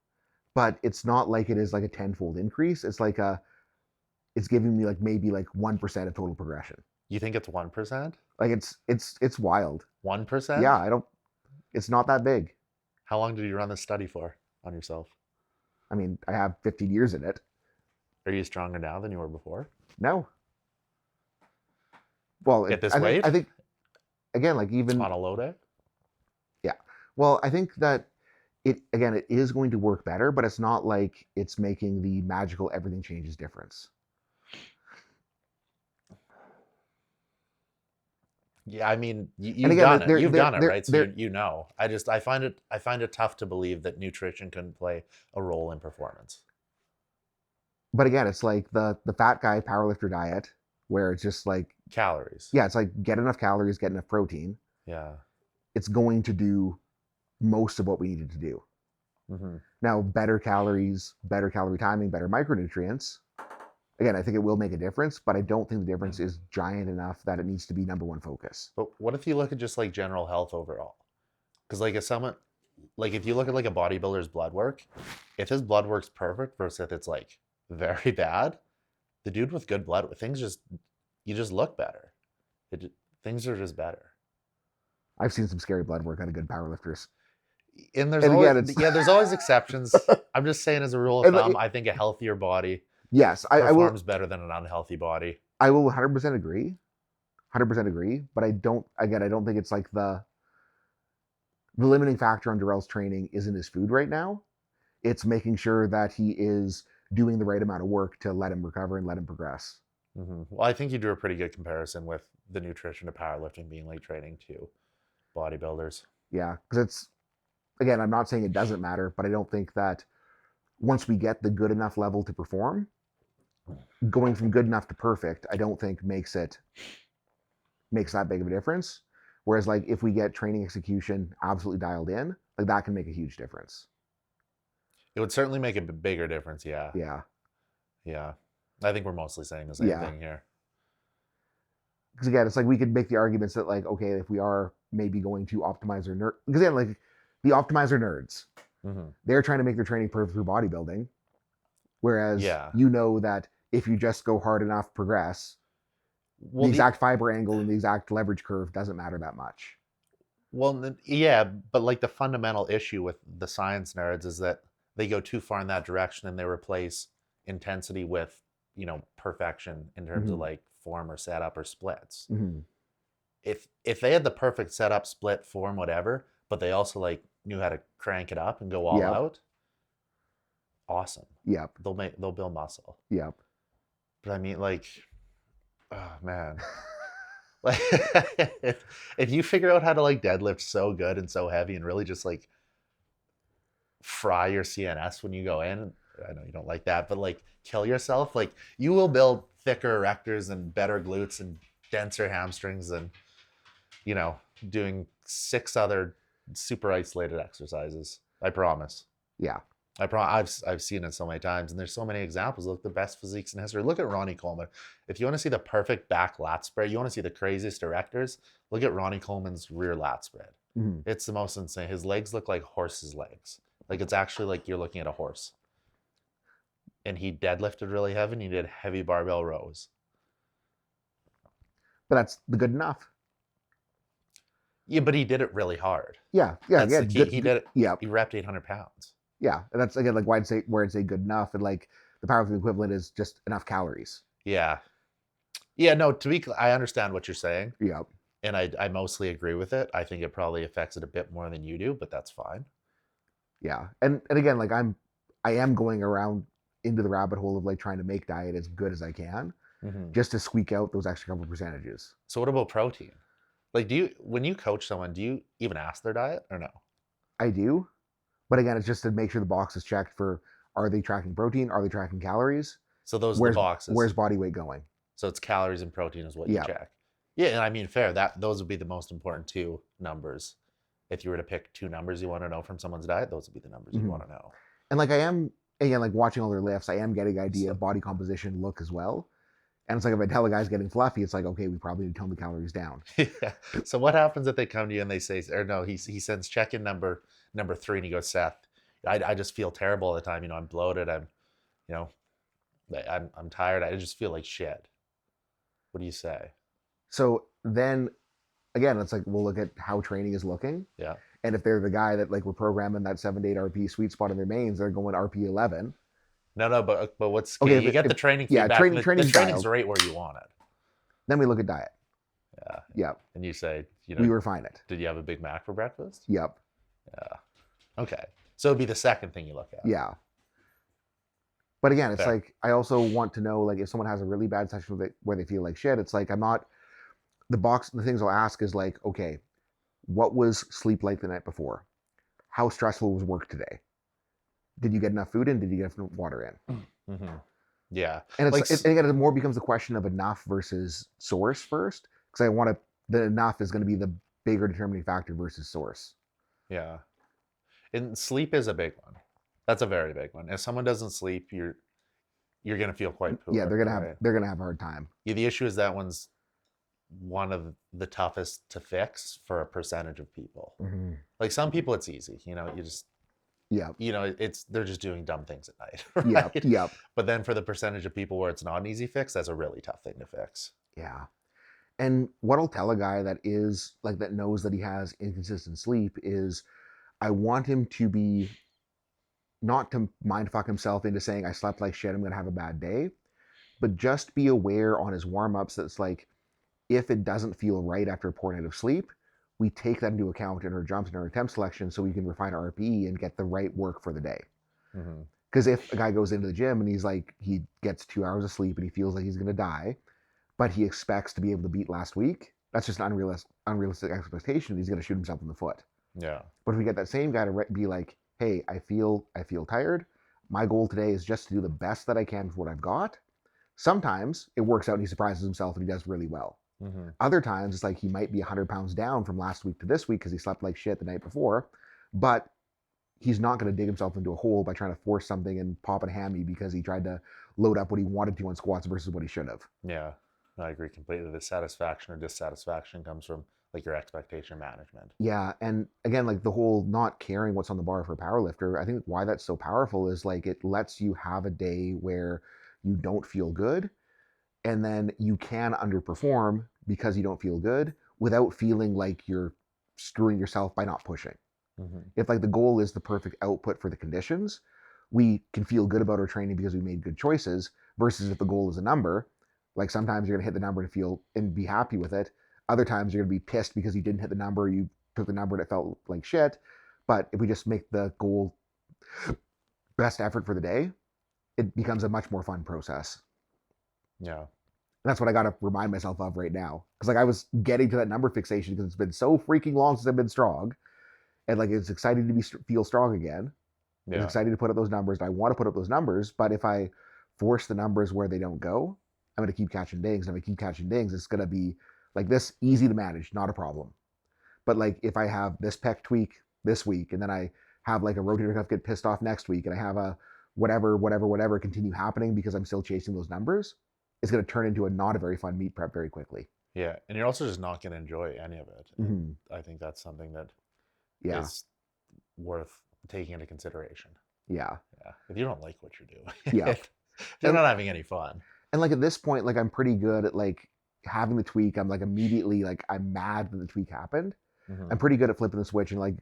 but it's not like it is like a 10-fold increase. It's like it's giving me like maybe like 1% of total progression. You think it's 1%? Like, it's wild. 1%? Yeah, it's not that big. How long did you run this study for on yourself? I mean, I have 15 years in it. Are you stronger now than you were before? No. Well, at this weight? I think, again, like even on a low day? Yeah. Well, I think that it is going to work better, but it's not like it's making the magical everything changes difference. Yeah, I mean, you've done it, right? So you know. I find it tough to believe that nutrition can play a role in performance. But again, it's like the fat guy powerlifter diet, where it's just like calories. Yeah, it's like, get enough calories, get enough protein. Yeah. It's going to do most of what we needed to do. Mm-hmm. Now, better calories, better calorie timing, better micronutrients. Again, I think it will make a difference, but I don't think the difference is giant enough that it needs to be number one focus. But what if you look at just like general health overall? Because like if someone, like if you look at like a bodybuilder's blood work, if his blood work's perfect versus if it's like very bad, the dude with good blood, you just look better. Things are just better. I've seen some scary blood work out of good powerlifters. And there's And always, again, it's there's always exceptions. I'm just saying, as a rule of And, like, thumb, I think a healthier body yes, I will. performs better than an unhealthy body. I will 100% agree. 100% agree. But I don't think it's like the limiting factor on Darrell's training isn't his food right now. It's making sure that he is doing the right amount of work to let him recover and let him progress. Well, I think you drew a pretty good comparison with the nutrition to powerlifting being like training to bodybuilders. Yeah, because it's, again, I'm not saying it doesn't matter, but I don't think that once we get the good enough level to perform, going from good enough to perfect, I don't think makes that big of a difference. Whereas, like, if we get training execution absolutely dialed in, like, that can make a huge difference. It would certainly make a bigger difference. Yeah. Yeah. I think we're mostly saying the same thing here. Because again, it's like we could make the arguments that, like, okay, if we are maybe going to optimize our nerd, because again, like, the optimizer nerds, they're trying to make their training perfect through bodybuilding, whereas you know that if you just go hard enough, progress, the exact fiber angle and the exact leverage curve doesn't matter that much. Well, yeah, but like the fundamental issue with the science nerds is that they go too far in that direction and they replace intensity with, perfection in terms of like form or setup or splits. If they had the perfect setup, split, form, whatever, but they also like knew how to crank it up and go all out, awesome. They'll build muscle. But I mean, like, oh man. Like if you figure out how to like deadlift so good and so heavy and really just like fry your CNS when you go in, I know you don't like that, but like kill yourself, like you will build thicker erectors and better glutes and denser hamstrings and doing 6 other super isolated exercises. I promise. I've seen it so many times, and there's so many examples. Look, the best physiques in history. Look at Ronnie Coleman. If you want to see the perfect back lat spread, you want to see the craziest erectors, look at Ronnie Coleman's rear lat spread. It's the most insane. His legs look like horses' legs. Like, it's actually like you're looking at a horse. And he deadlifted really heavy, and he did heavy barbell rows. But that's the good enough. Yeah, but he did it really hard. That's the key. He did it. He repped 800 pounds. Yeah, and that's, again, like, where I'd say good enough, and like the powerlifting equivalent is just enough calories. No, I understand what you're saying. And I mostly agree with it. I think it probably affects it a bit more than you do, but that's fine. And again, like, I am going around into the rabbit hole of like trying to make diet as good as I can, just to squeak out those extra couple percentages. So what about protein? Like, when you coach someone, do you even ask their diet or no? I do. But again, it's just to make sure the box is checked for, are they tracking protein? Are they tracking calories? So those are the boxes. Where's body weight going? So it's calories and protein is what you check. Yeah, and I mean, fair. Those would be the most important 2 numbers. If you were to pick 2 numbers you want to know from someone's diet, those would be the numbers you want to know. And like, I am, again, like, watching all their lifts, I am getting an idea of body composition, look as well. And it's like, if I tell a guy's getting fluffy, it's like, okay, we probably need to tone the calories down. So what happens if they come to you and they say, or no, he sends check-in number 3 and he goes, Seth, I just feel terrible all the time. I'm bloated. I'm tired. I just feel like shit. What do you say? So then, again, it's like, we'll look at how training is looking. And if they're the guy that, like, we're programming that 7 to 8 RP sweet spot in their mains, they're going RP 11. No, but what's okay? You get the training feedback. The training's right where you want it. Then we look at diet. And you say, we refine it. Did you have a Big Mac for breakfast? Okay. So it'd be the second thing you look at. But again, it's like, I also want to know, like, if someone has a really bad session where they feel like shit, it's like, the things I'll ask is like, okay, what was sleep like the night before? How stressful was work today? Did you get enough food in? Did you get enough water in? And it's again, it more becomes a question of enough versus source first, because the enough is going to be the bigger determining factor versus source. And sleep is a big one. That's a very big one. If someone doesn't sleep, you're gonna feel quite poor. They're gonna have a hard time. The issue is that one's one of the toughest to fix for a percentage of people. Mm-hmm. Like some people it's easy, you know, Yeah. they're just doing dumb things at night, Yeah. right? Yeah. But then for the percentage of people where it's not an easy fix, that's a really tough thing to fix. Yeah. And what I'll tell a guy that is like that knows that he has inconsistent sleep is I want him to be not to mind fuck himself into saying I slept like shit, I'm gonna have a bad day, but just be aware on his warm-ups that it's like if it doesn't feel right after a poor night of sleep, we take that into account in our jumps and our attempt selection so we can refine our RPE and get the right work for the day. Because if a guy goes into the gym and he's like, he gets 2 hours of sleep and he feels like he's going to die, but he expects to be able to beat last week, that's just an unrealistic expectation. He's going to shoot himself in the foot. Yeah. But if we get that same guy to be like, hey, I feel tired. My goal today is just to do the best that I can with what I've got. Sometimes it works out and he surprises himself and he does really well. Other times it's like he might be 100 pounds down from last week to this week because he slept like shit the night before, but he's not going to dig himself into a hole by trying to force something and pop a hammy because he tried to load up what he wanted to on squats versus what he should have. Yeah, I agree completely. The satisfaction or dissatisfaction comes from like your expectation management. Yeah, and again, like the whole not caring what's on the bar for a powerlifter, I think why that's so powerful is like it lets you have a day where you don't feel good, and then you can underperform because you don't feel good without feeling like you're screwing yourself by not pushing. If like the goal is the perfect output for the conditions, we can feel good about our training because we made good choices versus if the goal is a number, like sometimes you're going to hit the number and feel and be happy with it. Other times you're going to be pissed because you didn't hit the number, you took the number and it felt like shit. But if we just make the goal best effort for the day, it becomes a much more fun process. Yeah. And that's what I got to remind myself of right now. Because like I was getting to that number fixation because it's been so freaking long since I've been strong. And like it's exciting to feel strong again. Yeah. It's exciting to put up those numbers. And I want to put up those numbers. But if I force the numbers where they don't go, I'm going to keep catching dings. And if I keep catching dings, it's going to be like this easy to manage, not a problem. But like if I have this pec tweak this week and then I have like a rotator cuff get pissed off next week and I have a whatever continue happening because I'm still chasing those numbers, it's going to turn into not a very fun meet prep very quickly. Yeah. And you're also just not going to enjoy any of it. I think that's something that is worth taking into consideration. Yeah. If you don't like what you're doing, you're not having any fun. And like at this point, like I'm pretty good at like having the tweak. I'm like immediately like I'm mad that the tweak happened. I'm pretty good at flipping the switch and like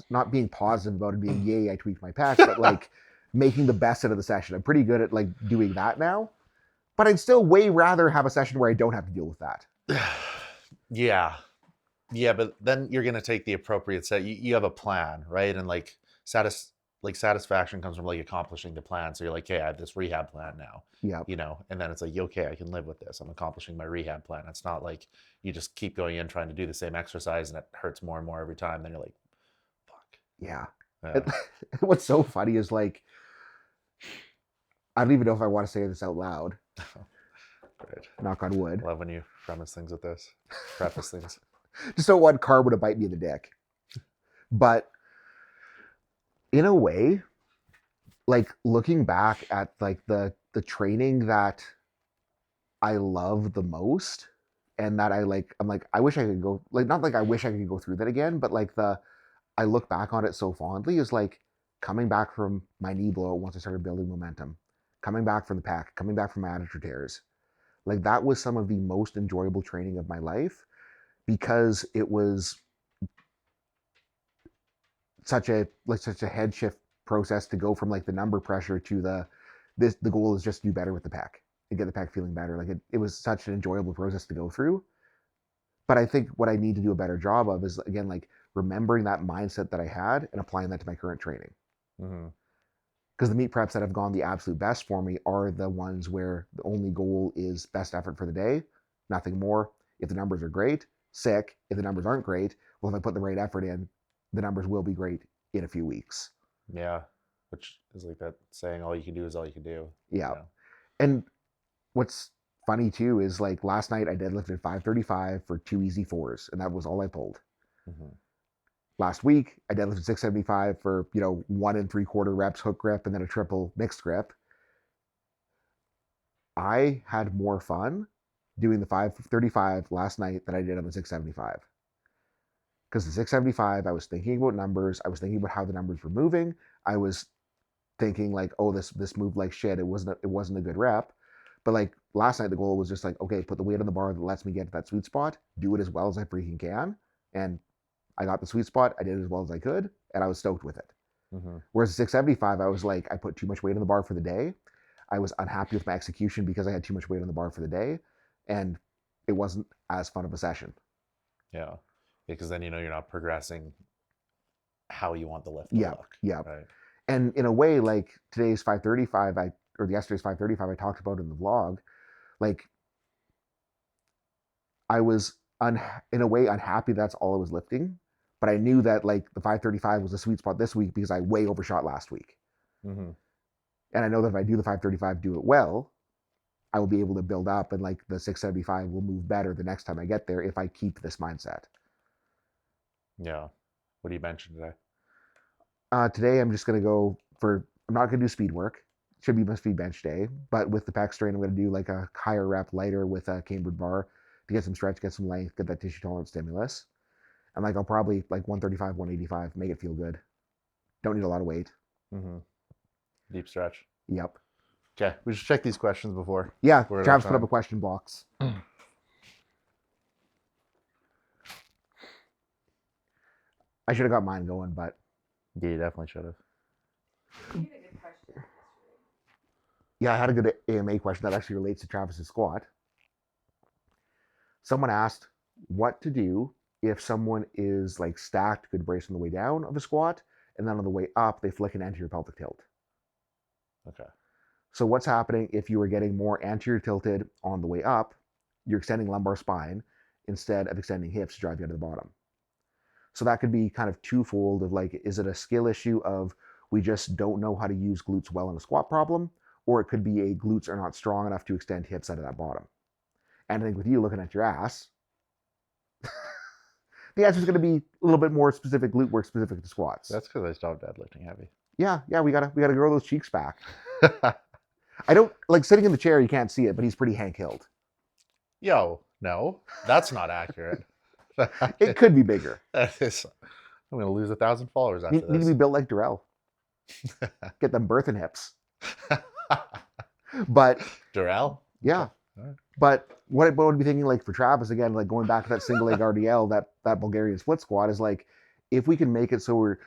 not being positive about it, being yay, I tweaked my pec, but like making the best out of the session. I'm pretty good at like doing that now. But I'd still way rather have a session where I don't have to deal with that. Yeah, but then you're gonna take the appropriate set. You have a plan, right? And like satisfaction comes from like accomplishing the plan. So you're like, hey, I have this rehab plan now. Yeah. You know, and then it's like, okay, I can live with this. I'm accomplishing my rehab plan. It's not like you just keep going in trying to do the same exercise and it hurts more and more every time. Then you're like, fuck. Yeah. What's so funny is like, I don't even know if I want to say this out loud. Right. Knock on wood. I love when you preface things with this. Preface things. Just don't want karma to bite me in the dick. But in a way, like looking back at like the training that I love the most and that I'm like, I wish I could go, like, not like I wish I could go through that again, but like I look back on it so fondly is like coming back from my knee blowout once I started building momentum, coming back from the pack, coming back from my attitude tears. Like that was some of the most enjoyable training of my life because it was such a head shift process to go from like the number pressure to the goal is just do better with the pack and get the pack feeling better. Like it was such an enjoyable process to go through. But I think what I need to do a better job of is again, like remembering that mindset that I had and applying that to my current training. Because the meet preps that have gone the absolute best for me are the ones where the only goal is best effort for the day, nothing more. If the numbers are great, sick. If the numbers aren't great, well, if I put the right effort in, the numbers will be great in a few weeks. Yeah, which is like that saying, all you can do is all you can do. Yeah. And what's funny too is like last night I deadlifted 535 for 2 easy 4s, and that was all I pulled. Last week, I deadlifted 675 for, 1 3/4 reps hook grip and then a triple mixed grip. I had more fun doing the 535 last night that I did on the 675. Because the 675, I was thinking about numbers. I was thinking about how the numbers were moving. I was thinking like, oh, this moved like shit. It wasn't a good rep. But like last night, the goal was just like, okay, put the weight on the bar that lets me get to that sweet spot, do it as well as I freaking can. And I got the sweet spot. I did it as well as I could, and I was stoked with it. Mm-hmm. Whereas the 675, I was like, I put too much weight on the bar for the day. I was unhappy with my execution because I had too much weight on the bar for the day, and it wasn't as fun of a session. Yeah, because then you're not progressing how you want the lift to look. Yeah. Right? And in a way, like today's 535, or yesterday's 535, I talked about in the vlog, like I was in a way unhappy that's all I was lifting, but I knew that like the 535 was a sweet spot this week because I way overshot last week. Mm-hmm. And I know that if I do the 535, do it well, I will be able to build up, and like the 675 will move better the next time I get there if I keep this mindset. Yeah. What do you mention today? Today I'm just going to go for, I'm not going to do speed work. Should be my speed bench day, but with the pec strain, I'm going to do like a higher rep lighter with a cambered bar to get some stretch, get some length, get that tissue tolerance stimulus. And like I'll probably like 135, 185, make it feel good. Don't need a lot of weight. Mm-hmm. Deep stretch. Yep. Okay, we should check these questions before. Yeah, Travis put up a question box. I should have got mine going, but yeah, you definitely should have. You had a good question. yeah, I had a good AMA question that actually relates to Travis's squat. Someone asked what to do if someone is like stacked good brace on the way down of a squat, and then on the way up they flick an anterior pelvic tilt. Okay. So what's happening if you are getting more anterior tilted on the way up, you're extending lumbar spine instead of extending hips to drive you to the bottom. So that could be kind of twofold of like, is it a skill issue of we just don't know how to use glutes well in a squat problem, or it could be a glutes are not strong enough to extend hips out of that bottom. And I think with you looking at your ass, the answer is going to be a little bit more specific glute work specific to squats. That's because I stopped deadlifting heavy. Yeah, we gotta grow those cheeks back. I don't like sitting in the chair. You can't see it, but he's pretty Hank Hilled. Yo, no, that's not accurate. It could be bigger. That is, I'm gonna lose 1,000 followers after Need to this. be built like Darrell. Get them birthing hips. But Darrell? yeah. Alright. But what I would be thinking like for Travis again, like going back to that single leg RDL, that Bulgarian split squat is like, if we can make it so we're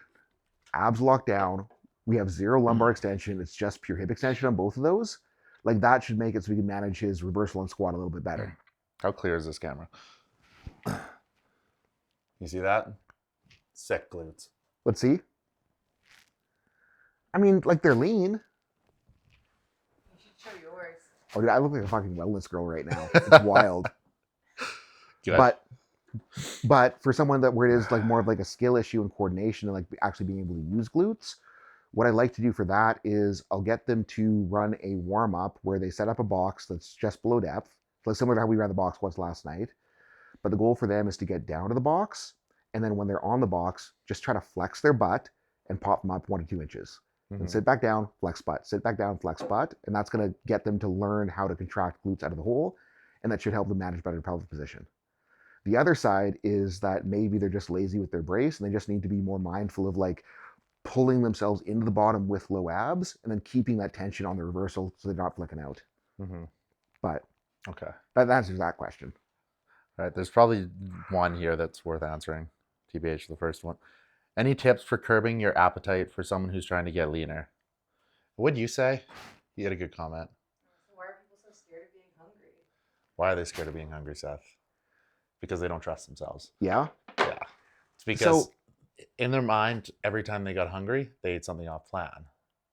abs locked down, we have zero lumbar extension, it's just pure hip extension on both of those, like that should make it so we can manage his reversal and squat a little bit better. How clear is this camera? You see that? Sick glutes. Let's see. I mean, like they're lean. You should show yours. Oh, dude, I look like a fucking wellness girl right now. It's wild. Good. But for someone that where it is like more of like a skill issue and coordination and like actually being able to use glutes, what I like to do for that is I'll get them to run a warm up where they set up a box that's just below depth, like similar to how we ran the box once last night. But the goal for them is to get down to the box, and then when they're on the box, just try to flex their butt and pop them up 1 to 2 inches. And sit back down, flex butt, sit back down, flex butt, and that's going to get them to learn how to contract glutes out of the hole, and that should help them manage better pelvic position. The other side is that maybe they're just lazy with their brace, and they just need to be more mindful of like pulling themselves into the bottom with low abs, and then keeping that tension on the reversal so they're not flicking out. But Okay. that answers that question. All right. There's probably one here that's worth answering. TBH, the first one. Any tips for curbing your appetite for someone who's trying to get leaner? What'd you say? You had a good comment. So why are people so scared of being hungry? Why are they scared of being hungry, Seth? Because they don't trust themselves. Yeah. Yeah. It's because in their mind, every time they got hungry, they ate something off plan.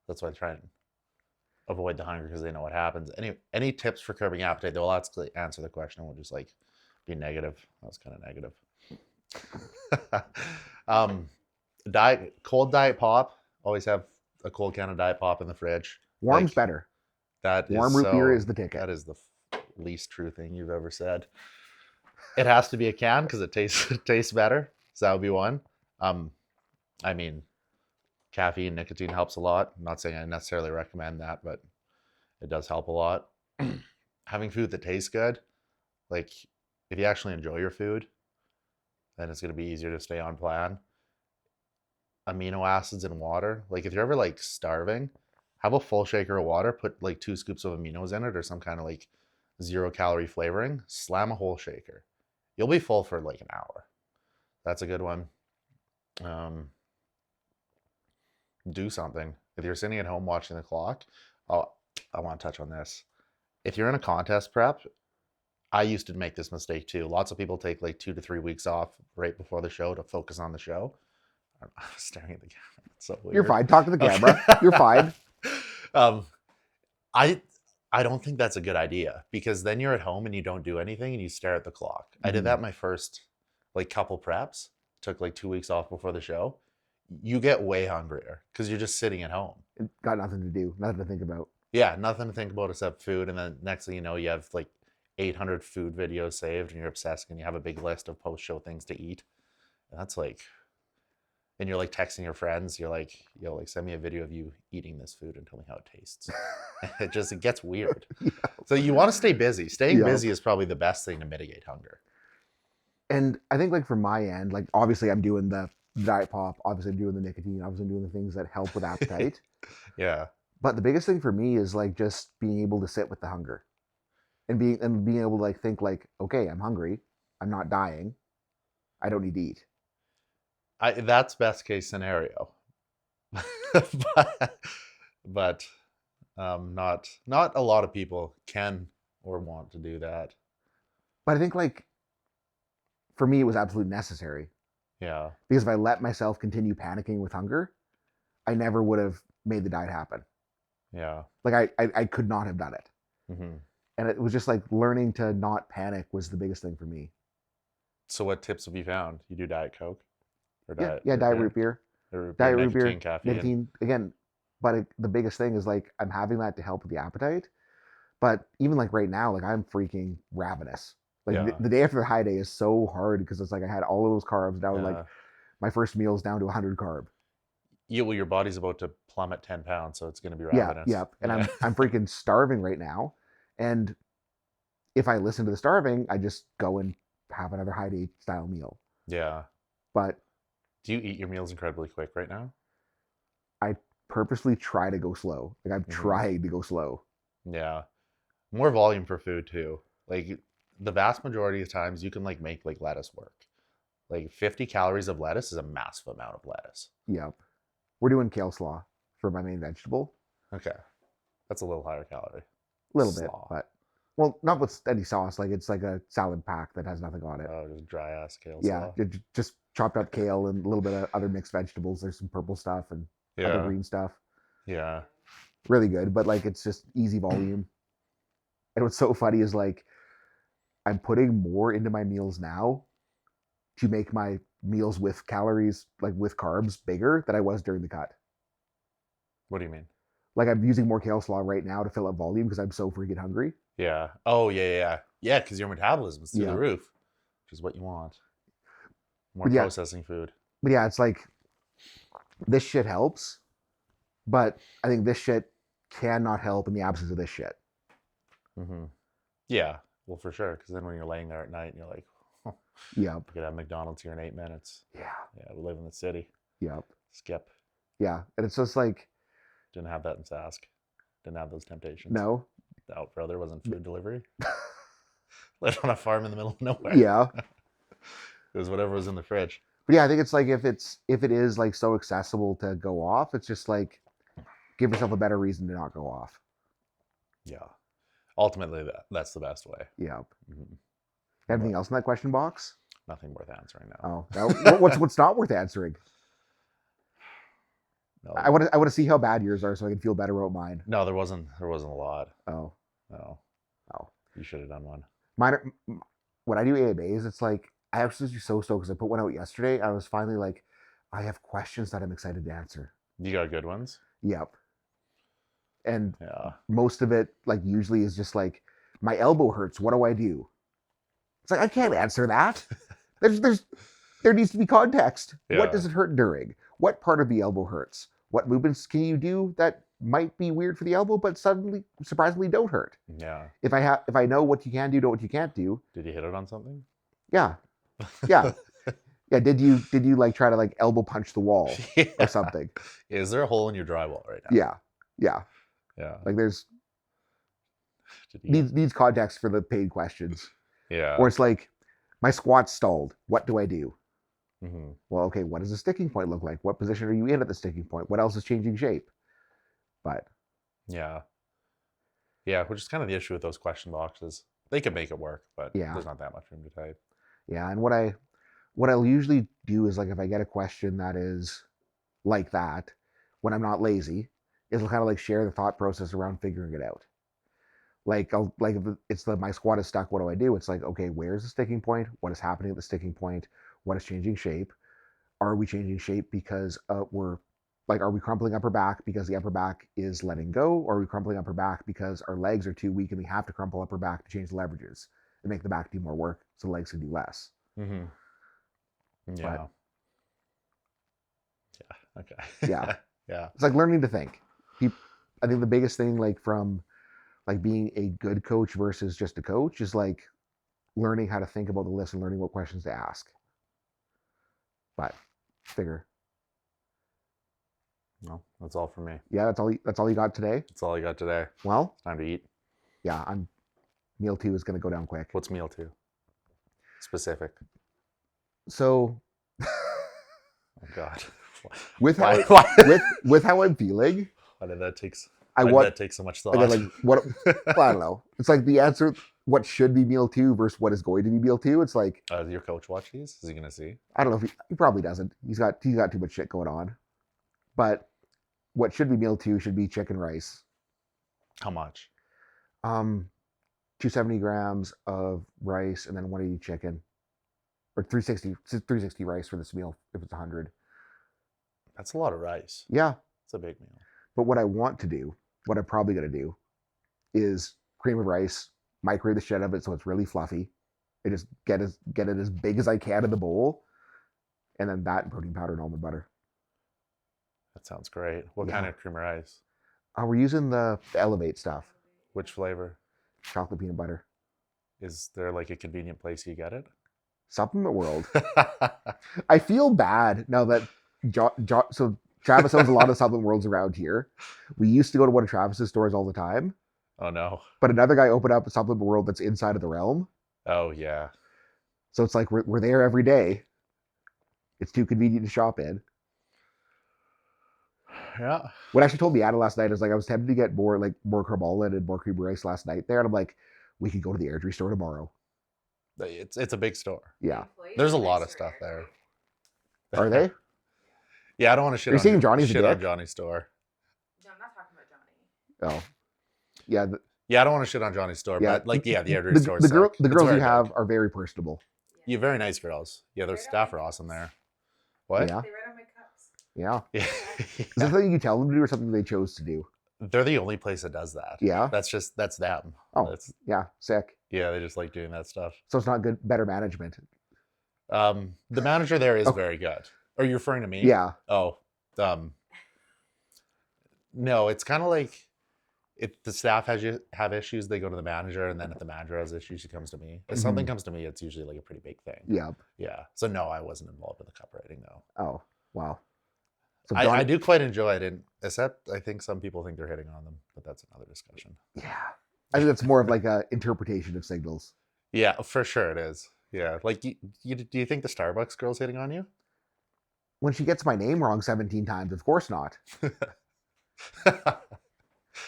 That's why they try and avoid the hunger because they know what happens. Any tips for curbing appetite? They'll actually answer the question. We'll just like be negative. That was kind of negative. Cold diet pop. Always have a cold can of diet pop in the fridge. Warm's better. That Warm root beer is the ticket. That is the least true thing you've ever said. It has to be a can because it tastes better. So that would be one. I mean, caffeine, nicotine helps a lot. I'm not saying I necessarily recommend that, but it does help a lot. Having food that tastes good, Like, if you actually enjoy your food, then it's going to be easier to stay on plan. Amino acids in water. Like, if you're ever like starving, have a full shaker of water, put like 2 scoops of aminos in it or some kind of like 0-calorie flavoring, slam a whole shaker. You'll be full for like an hour. That's a good one. Do something. If you're sitting at home watching the clock, oh, I want to touch on this. If you're in a contest prep, I used to make this mistake too. Lots of people take like 2 to 3 weeks off right before the show to focus on the show. I'm staring at the camera. It's so weird. You're fine. Talk to the camera. Okay. You're fine. I don't think that's a good idea, because then you're at home and you don't do anything and you stare at the clock. I did that my first like couple preps. Took like 2 weeks off before the show. You get way hungrier because you're just sitting at home. Got nothing to do, nothing to think about. Yeah, nothing to think about except food. And then next thing you know, you have like 800 food videos saved and you're obsessed and you have a big list of post-show things to eat. And that's like, and you're like texting your friends. You're like, yo, like send me a video of you eating this food and tell me how it tastes. It gets weird. Yeah. So you want to stay busy. Staying Yeah. busy is probably the best thing to mitigate hunger. And I think like from my end, like obviously I'm doing the diet pop, obviously I'm doing the nicotine, obviously I'm doing the things that help with appetite. Yeah. But the biggest thing for me is like just being able to sit with the hunger and being able to like think like, okay, I'm hungry. I'm not dying. I don't need to eat. That's best case scenario. but not a lot of people can or want to do that. But I think like for me, it was absolutely necessary. Yeah. Because if I let myself continue panicking with hunger, I never would have made the diet happen. Yeah. Like I could not have done it. Mm-hmm. And it was just like learning to not panic was the biggest thing for me. So what tips have you found? You do Diet Coke? Or Diet root beer. Diet root beer, caffeine. nicotine. Again, but the biggest thing is like I'm having that to help with the appetite. But even like right now, like I'm freaking ravenous. Like Yeah. the day after the high day is so hard because it's like I had all of those carbs down. Yeah. Like my first meal is down to 100 carb. Well, your body's about to plummet 10 pounds, so it's going to be Yeah, ravenous. yeah. And I'm freaking starving right now. And if I listen to the starving, I just go and have another high day style meal. Yeah. But Do you eat your meals incredibly quick right now? I purposely try to go slow. Like I've tried to go slow. Yeah. More volume for food too. Like the vast majority of times you can like make like lettuce work. Like 50 calories of lettuce is a massive amount of lettuce. Yep. We're doing kale slaw for my main vegetable. Okay. That's a little higher calorie. A little bit, Slaw. but well, not with any sauce. Like it's like a salad pack that has nothing on it. Oh, just dry ass kale Yeah, slaw. just chopped up kale and a little bit of other mixed vegetables. There's some purple stuff and other Yeah. green stuff. Yeah. Really good, but like it's just easy volume. And what's so funny is like I'm putting more into my meals now to make my meals with calories, like with carbs, bigger than I was during the cut. What do you mean? Like I'm using more kale slaw right now to fill up volume because I'm so freaking hungry. Yeah. Oh, yeah. Yeah, because your metabolism is through Yeah. the roof, which is what you want. More But yeah. processing food. But yeah, it's like this shit helps, but I think this shit cannot help in the absence of this shit. Mm-hmm. Yeah. Well, for sure. Because then when you're laying there at night and you're like, oh, Yep. I could have McDonald's here in 8 minutes. Yeah. Yeah, we live in the city. Yep. Skip. Yeah. And it's just like, Didn't have that in Sask. Didn't have those temptations. no. Out brother wasn't food delivery. Lived on a farm in the middle of nowhere. Yeah. It was whatever was in the fridge. But yeah, I think it's like if it is like so accessible to go off, it's just like give yourself a better reason to not go off. Yeah. Ultimately, that's the best way. Yep. Mhm. Anything else in that question box? Nothing worth answering now. Oh, what's not worth answering? No, I want to see how bad yours are so I can feel better about mine. no, there wasn't a lot. Oh, No. oh. You should have done one. Mine are, when I do AMAs, it's like I actually so stoked because I put one out yesterday. I was finally like, I have questions that I'm excited to answer. You got good ones? Yep. And Yeah. most of it, like usually, is just like my elbow hurts. What do I do? It's like I can't answer that. There needs to be context. Yeah. What does it hurt during? What part of the elbow hurts? What movements can you do that might be weird for the elbow, but suddenly, surprisingly, don't hurt. Yeah. If I know what you can do, know what you can't do. Did you hit it on something? Yeah, yeah, yeah. Did you like try to like elbow punch the wall Yeah. or something? Is there a hole in your drywall right now? Yeah, yeah. Yeah. Like there's Did you- needs context for the paid questions. yeah. Or it's like my squat's stalled. What do I do? Mhm. Well, okay. What does the sticking point look like? What position are you in at the sticking point? What else is changing shape? But Yeah. Yeah, which is kind of the issue with those question boxes. They can make it work, but Yeah. there's not that much room to type. yeah, and what I'll usually do is like if I get a question that is like that, when I'm not lazy, is I'll kind of like share the thought process around figuring it out. Like I'll like if it's the my squat is stuck, what do I do? It's like, okay, where's the sticking point? What is happening at the sticking point? What is changing shape? Are we changing shape because are we crumpling upper back because the upper back is letting go? Or are we crumpling upper back because our legs are too weak and we have to crumple upper back to change the leverages and make the back do more work so the legs can do less? Mm-hmm. Yeah. Yeah. Okay. Yeah. Yeah. It's like learning to think. I think the biggest thing like from like being a good coach versus just a coach is like learning how to think about the list and learning what questions to ask. But figure. No, that's all for me. Yeah, that's all you got today. That's all I got today. Well, Time to eat. yeah, meal 2 is going to go down quick. What's meal 2? Specific. So Oh God. with how Why with how I'm feeling, did that take? I Why did want that take so much thought? like what well, I don't know. It's like the answer what should be meal 2 versus what is going to be meal 2. It's like Your coach watch these? Is he gonna see? I don't know if he probably doesn't. He's got too much shit going on. But what should be meal 2 should be chicken rice. How much? 270 grams of rice and then 180 chicken, or 360 rice for this meal if it's 100. That's a lot of rice. Yeah, It's a big meal. but what I want to do, what I'm probably gonna do, is cream of rice, microwave the shit out of it so it's really fluffy, and just get it as big as I can in the bowl, and then that and protein powder and almond butter. That sounds great. What Yeah. kind of cream of rice? We're using the Elevate stuff, Which flavor? chocolate peanut butter. Is there like a convenient place you get it? Supplement World. I feel bad now that so Travis owns a lot of Supplement Worlds around here. We used to go to one of Travis's stores all the time, Oh no. but another guy opened up a Supplement World that's inside of the realm. Oh yeah. So it's like we're there every day. It's too convenient to shop in. Yeah. What actually told me Anna last night is like I was tempted to get more carbonara and more cream rice last night there, and I'm like, we could go to the Airdrie store tomorrow. It's a big store. Yeah, There's a lot of stuff there. are they? Yeah, I don't want to shit Are you on saying Johnny's a shit on dick? Johnny's store. No, I'm not talking about Johnny. Oh, yeah. Yeah, I don't want to shit on Johnny's store, Yeah, but like the Airdrie The, store. the girls It's you very have big. are very personable. You very nice girls. Yeah, their Right on staff my are awesome cups. there. What? Yeah, They write on my cups. yeah. Yeah. Is that something you tell them to do or something they chose to do? They're the only place that does that. Yeah. That's them. Oh. That's, Yeah, sick. yeah, they just like doing that stuff. So it's not better management. The manager there is Oh. very good. Are you referring to me? Yeah. Oh, no, it's kind of like if the staff have issues, they go to the manager, and then if the manager has issues, he comes to me. If something comes to me, it's usually like a pretty big thing. Yeah. Yeah. So no, I wasn't involved in the cup writing though. Oh, wow. So I do quite enjoy it, except I think some people think they're hitting on them, but that's another discussion. Yeah. I think that's more of like a interpretation of signals. Yeah, for sure it is. Yeah, like do you think the Starbucks girl's hitting on you? When she gets my name wrong 17 times, of course not.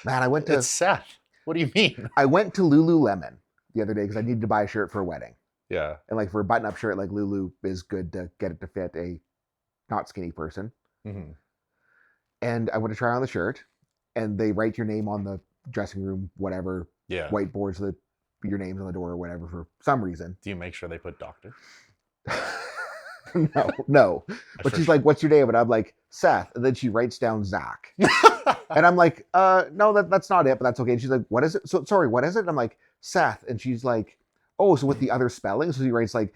Man, It's Seth. What do you mean? I went to Lululemon the other day because I needed to buy a shirt for a wedding. Yeah. And like for a button-up shirt, like Lulu is good to get it to fit a not skinny person. Hmm. And I went to try on the shirt, and they write your name on the dressing room, whatever, Yeah. whiteboards that your name's on the door or whatever for some reason. Do you make sure they put doctor? No. But she's like, "What's your name?" And I'm like, "Seth." And then she writes down Zach. And I'm like, no, that's not it, but that's okay. And she's like, "What is it?" So sorry, what is it? And I'm like, "Seth." And she's like, "Oh, so with the other spelling?" So she writes like,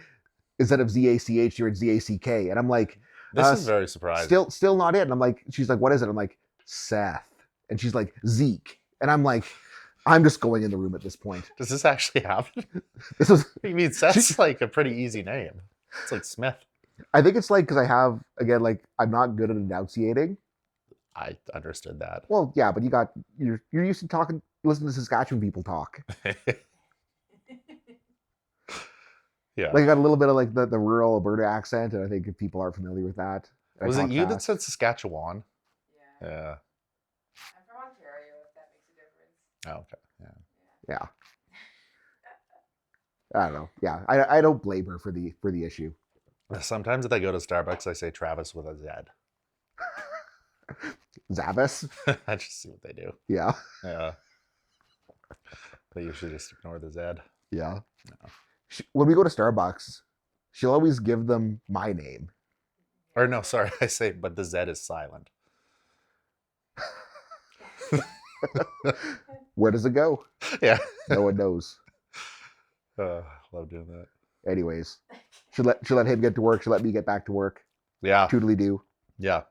instead of ZACH, she writes ZACK. And I'm like, This is very surprising. still not it. And I'm like, she's like, "What is it?" I'm like, "Seth." And she's like, Zeke. And I'm like, I'm just going in the room at this point. Does this actually happen? This was, I mean, Seth's like a pretty easy name. It's like Smith. I think it's like, because I have, again, like, I'm not good at enunciating. I understood that. Well, yeah, but you're used to talking, listening to Saskatchewan people talk. Yeah. Like, I got a little bit of like the rural Alberta accent, and I think if people aren't familiar with that. Was it you that said Saskatchewan? Yeah. Yeah. I'm from Ontario, if that makes a difference. Oh, okay. Yeah. Yeah. I don't know. Yeah, I don't blame her for the issue. Sometimes if I go to Starbucks, I say Travis with a Z. Zavis? I just see what they do. Yeah. Yeah. They usually just ignore the Z. Yeah. No. When we go to Starbucks, she'll always give them my name. Or no, sorry, I say, but the Z is silent. Where does it go? Yeah. No one knows. Love doing that. Anyways, she'll let him get to work. She'll let me get back to work. Yeah. Toodly do. Yeah.